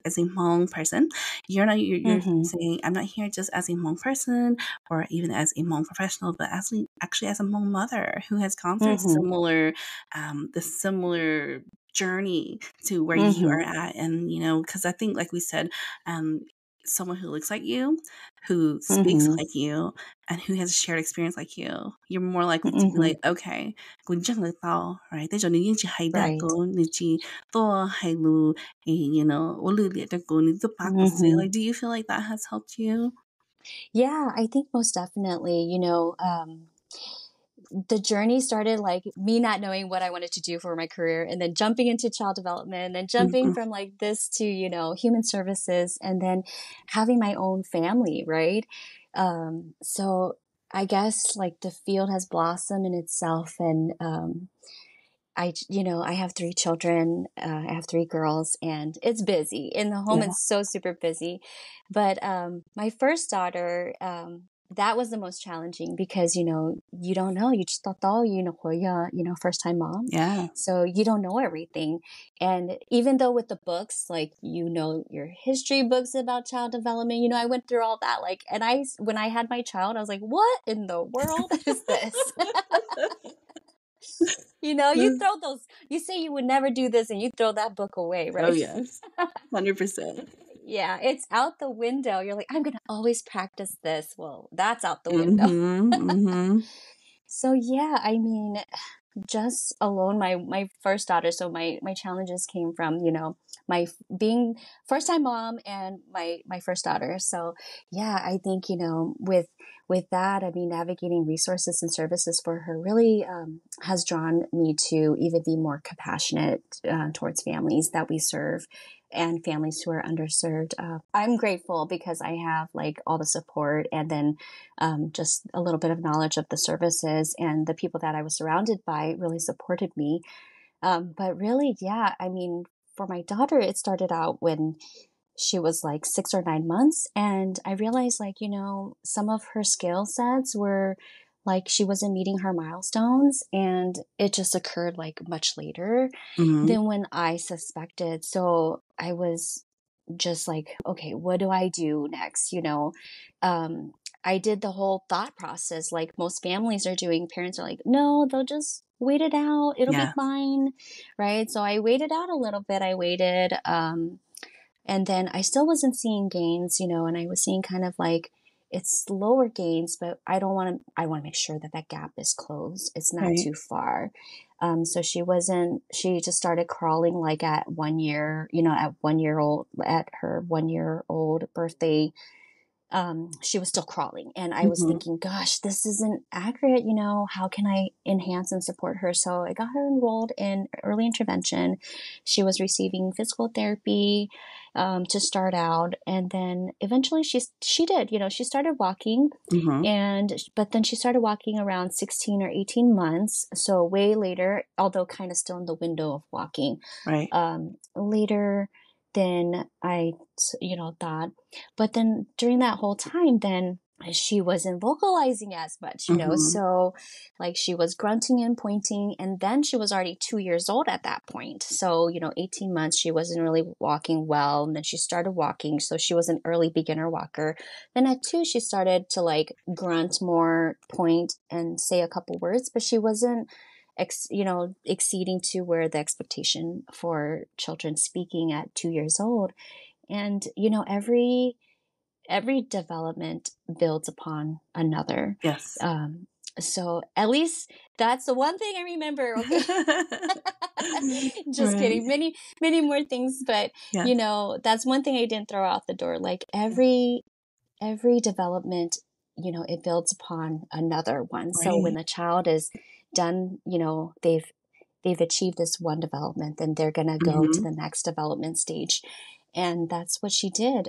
as a Hmong person. You're Mhm. saying I'm not here just as a Hmong person or even as a Hmong professional, but actually as a Hmong mother who has gone through Mhm. the similar journey to where you are Mhm. at. And, because I think, like we said, um, someone who looks like you, who speaks Mhm. like you, and who has a shared experience like you're more likely to be Mhm. like, okay, kung diyan ka tao, right? 这种你一起海带 Right. 过，你去多海路，我努力的过，你都把过去. Mhm. Like, do you feel like that has helped you? Yeah, I think most definitely, the journey started like me not knowing what I wanted to do for my career, and then jumping into child development, and then jumping Mhm. from like this to, human services, and then having my own family, right? So I guess like the field has blossomed in itself. And I have 3 children. I have 3 girls, and it's busy in the home. Yeah. It's so super busy. But my first daughter, that was the most challenging because you don't know. You just thought, first time mom, Yeah. so you don't know everything. And even though with the books, like your history books about child development, I went through all that. Like, and when I had my child, I was like, what in the world is this? You throw those, you say you would never do this and you throw that book away, Oh, right? yes. 100%. Yeah, it's out the window. You're like, I'm going to always practice this. Well, that's out the window. Mhm, mhm. So, yeah, I mean, just alone my first daughter, so my challenges came from my being first time mom and my first daughter. So yeah, I think with that, I mean, navigating resources and services for her really has drawn me to even be more compassionate towards families that we serve and families who are underserved. I'm grateful because I have like all the support, and then just a little bit of knowledge of the services, and the people that I was surrounded by really supported me. But really, yeah, I mean, for my daughter, it started out when she was like 6 or 9 months. And I realized, like, some of her skill sets were like she wasn't meeting her milestones. And it just occurred like much later Mhm. than when I suspected. So I was just like, okay, what do I do next? Um, I did the whole thought process like most families are doing. Parents are like, no, they'll just wait it out. It'll be Yeah. fine. Right. So I waited out a little bit. I waited. And then I still wasn't seeing gains, and I was seeing kind of like it's lower gains, but I want to make sure that that gap is closed. It's not Right. too far. So she just started crawling like at 1 year, at 1 year old, at her 1 year old birthday. she was still crawling. And I was Mhm. thinking, gosh, this isn't accurate. How can I enhance and support her? So I got her enrolled in early intervention. She was receiving physical therapy to start out. And then eventually she did, she started walking Mhm. but then she started walking around 16 or 18 months. So way later, although kind of still in the window of walking, Right. later than I, thought. But then during that whole time, then she wasn't vocalizing as much, Mhm. so like she was grunting and pointing, and then she was already 2 years old at that point. So, 18 months, she wasn't really walking well. And then she started walking. So she was an early beginner walker. Then at 2, she started to like grunt more, point, and say a couple words, but she wasn't exceeding to where the expectation for children speaking at 2 years old. And, every development builds upon another. Yes. Um, so at least that's the one thing I remember. Okay. Just Right. kidding. Many, many more things, but Yes. that's one thing I didn't throw out the door. Like Yeah. every development, it builds upon another one. So when Right. the child is done, they've achieved this one development, then they're going to go to Mhm. the next development stage. And that's what she did.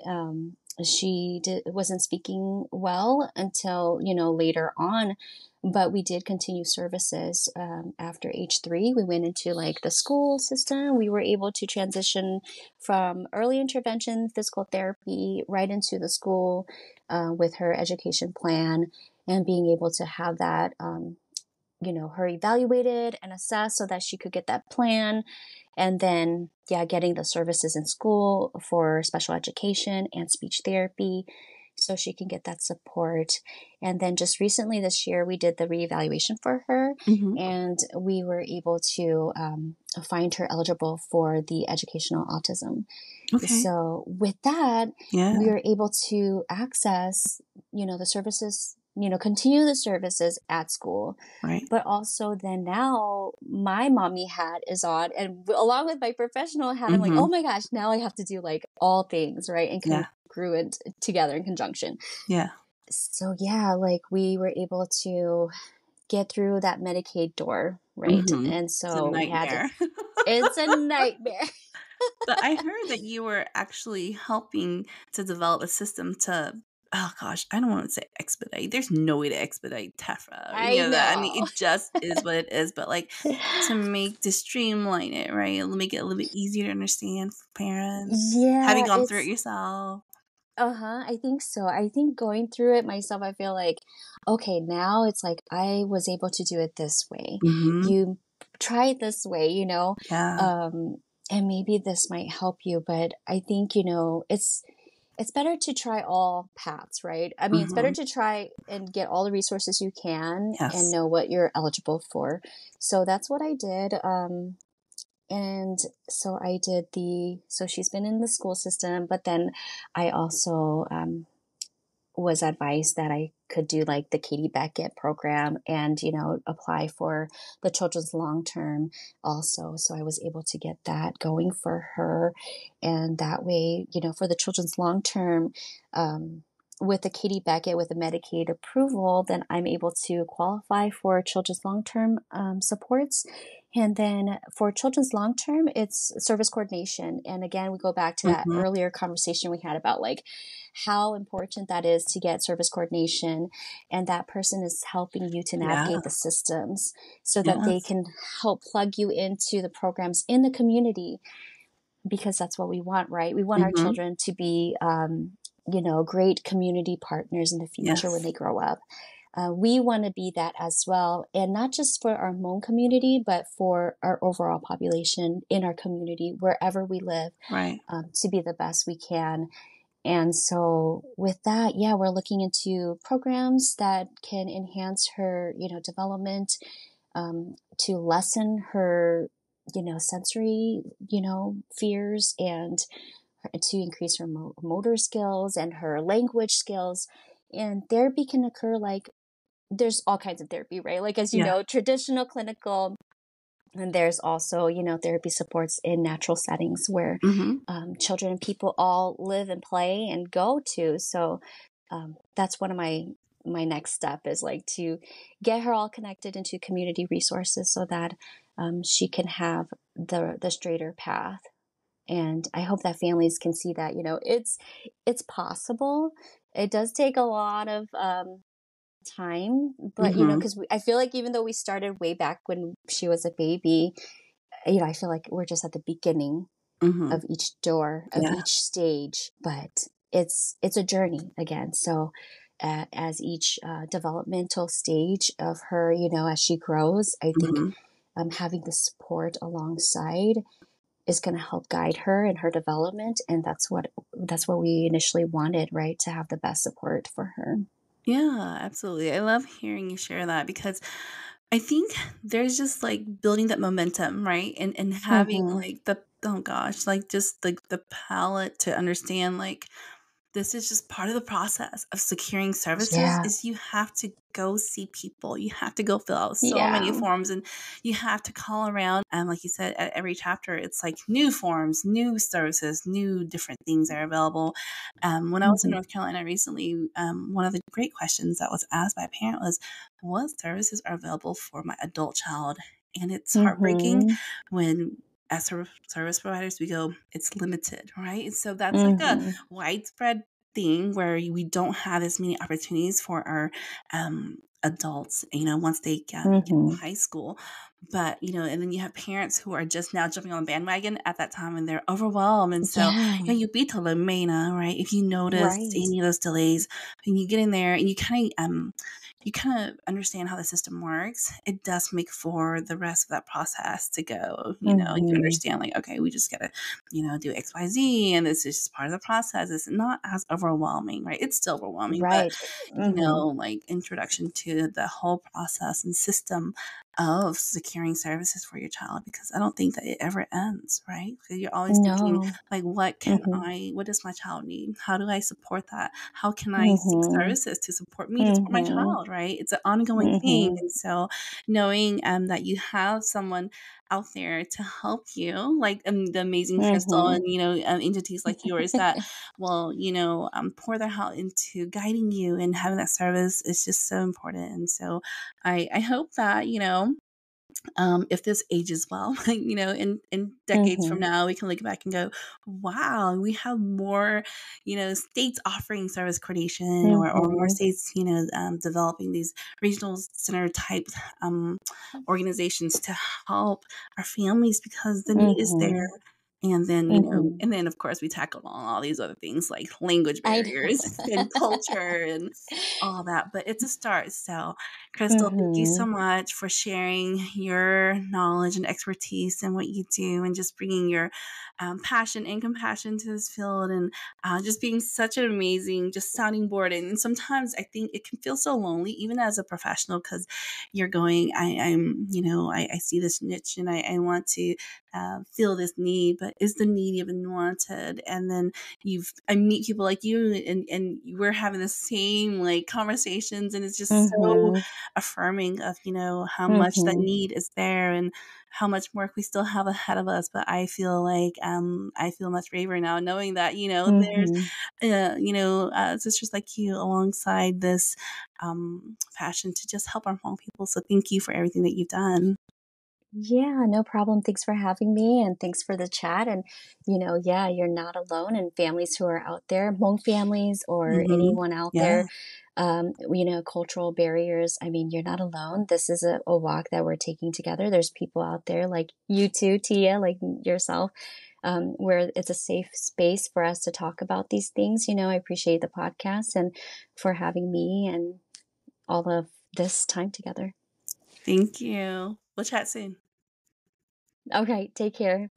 Wasn't speaking well until, later on, but we did continue services. After age 3, we went into like the school system. We were able to transition from early intervention physical therapy right into the school with her education plan, and being able to have that her evaluated and assessed so that she could get that plan. And then, getting the services in school for special education and speech therapy so she can get that support. And then just recently this year, we did the reevaluation for her, Mhm. and we were able to find her eligible for the educational autism. Okay. So with that, Yeah. we were able to access, the services, continue the services at school, Right. but also then now my mommy hat is on, and along with my professional hat, I'm like, oh Mhm. my gosh, now I have to do like all things, right? And Yeah. congruent together in conjunction. Yeah. So yeah, like we were able to get through that Medicaid door, right? Mhm. And It's a so we had to, nightmare. it's a nightmare. But I heard that you were actually helping to develop a system to oh gosh, I don't wanna say expedite. There's no way to expedite TEFRA or any I of that. I mean, know. it just is what it is, but, like, to streamline it, right? It'll make it a little bit easier to understand for parents. Have you Yeah, gone through it yourself? uh-huh, I think so. I think going through it myself, I feel like, okay, now it's like I was able to do it this way. Mhm. You try it this way, Yeah. um, and maybe this might help you. But I think, it's better to try all paths, right? I mean, it's better Mhm. to try and get all the resources you can and Yes. know what you're eligible for. So that's what I did. And so I did so she's been in the school system, but then I also was advised that I could do like the Katie Beckett program and, apply for the children's long term also. So I was able to get that going for her. And that way, for the children's long term, with the Katie Beckett with the Medicaid approval, then I'm able to qualify for children's long term supports. And then for children's long term, it's service coordination. And again, we go back to that Mhm. earlier conversation we had about like how important that is to get service coordination, and that person is helping you to Yeah. navigate the systems so that they Yes. can help plug you into the programs in the community, because that's what we want, right? We want our Mhm. children to be great community partners in the future when Yes. they grow up. We want to be that as well, and not just for our Hmong community, but for our overall population in our community, wherever we live, Right. to be the best we can. And so with that, yeah, we're looking into programs that can enhance her, development, to lessen her, sensory, fears, and to increase her motor skills and her language skills. And therapy can occur like there's all kinds of therapy, right? Like, as you Yeah. know, traditional clinical, and there's also, therapy supports in natural settings where Mhm. children and people all live and play and go to. So that's one of my next step is like to get her all connected into community resources so that she can have the straighter path. And I hope that families can see that, it's possible. It does take a lot of time, but Mhm. because I feel like even though we started way back when she was a baby, I feel like we're just at the beginning Mhm. of each door, of Yeah. each stage, but it's a journey again. So as each developmental stage of her, as she grows, I think Mhm. having the support alongside is going to help guide her in her development, and that's what we initially wanted, right? To have the best support for her. Yeah, absolutely. I love hearing you share that because I think there's just like building that momentum, right? And having Mhm. like the oh gosh, like just like the palate to understand like this is just part of the process of securing services Yeah. is you have to go see people. You have to go fill out so many Yeah. forms and you have to call around. And like you said, at every chapter, it's like new forms, new services, new different things are available. When I was in Mhm. North Carolina recently, one of the great questions that was asked by a parent was, what services are available for my adult child? And it's heartbreaking Mhm. when as service providers, we go, it's limited, right? So that's like a Mhm. widespread thing where we don't have as many opportunities for our adults, once they get to Mhm. high school. But, and then you have parents who are just now jumping on the bandwagon at that time and they're overwhelmed. And so, Yeah. you beat the Lamena, right? If you notice Right. any of those delays, when you get in there and you kind of understand how the system works, it does make for the rest of that process to go, you Mhm. understand like, okay, we just gotta, do XYZ and this is just part of the process. It's not as overwhelming, right? It's still overwhelming, but Right. Mhm. like introduction to the whole process and system of securing services for your child because I don't think that it ever ends, right? Because you're always thinking No. like, Mhm. what does my child need? How do I support that? How can I seek Mhm. services to support me, to support my Mhm. child, right? It's an ongoing thing. Mhm. And so knowing that you have someone out there to help you, like the amazing Crystal and, Mhm. entities like yours that will, pour their heart into guiding you and having that service is just so important. And so I hope that, if this ages well, in decades from Mhm. now, we can look back and go, wow, we have more, states offering service coordination or more Mhm. states, developing these regional center type organizations to help our families because the need is there. Mhm. And then, Mhm. of course we tackled on all these other things like language I barriers and culture and all that, but it's a start. So, Crystal, thank you so Mhm. much for sharing your knowledge and expertise and what you do and just bringing your passion and compassion to this field and just being such an amazing, just sounding board. And sometimes I think it can feel so lonely, even as a professional, because you're going, I see this niche and I want to feel this need, but is the need even wanted? And then I meet people like you and we're having the same like conversations and it's just so Mhm. affirming of, how much that Mhm. need is there and how much work we still have ahead of us. But I feel like, I feel much braver now knowing that, there's, Mhm. sisters like you alongside this, passion to just help our home people. So thank you for everything that you've done. Yeah, no problem. Thanks for having me and thanks for the chat. And, yeah, you're not alone. And families who are out there, Hmong families or Hmm. anyone out Yeah. there, cultural barriers. I mean, you're not alone. This is a walk that we're taking together. There's people out there like you too, Tia, like yourself, where it's a safe space for us to talk about these things. I appreciate the podcast and for having me and all of this time together. Thank you. We'll chat soon. Okay, take care.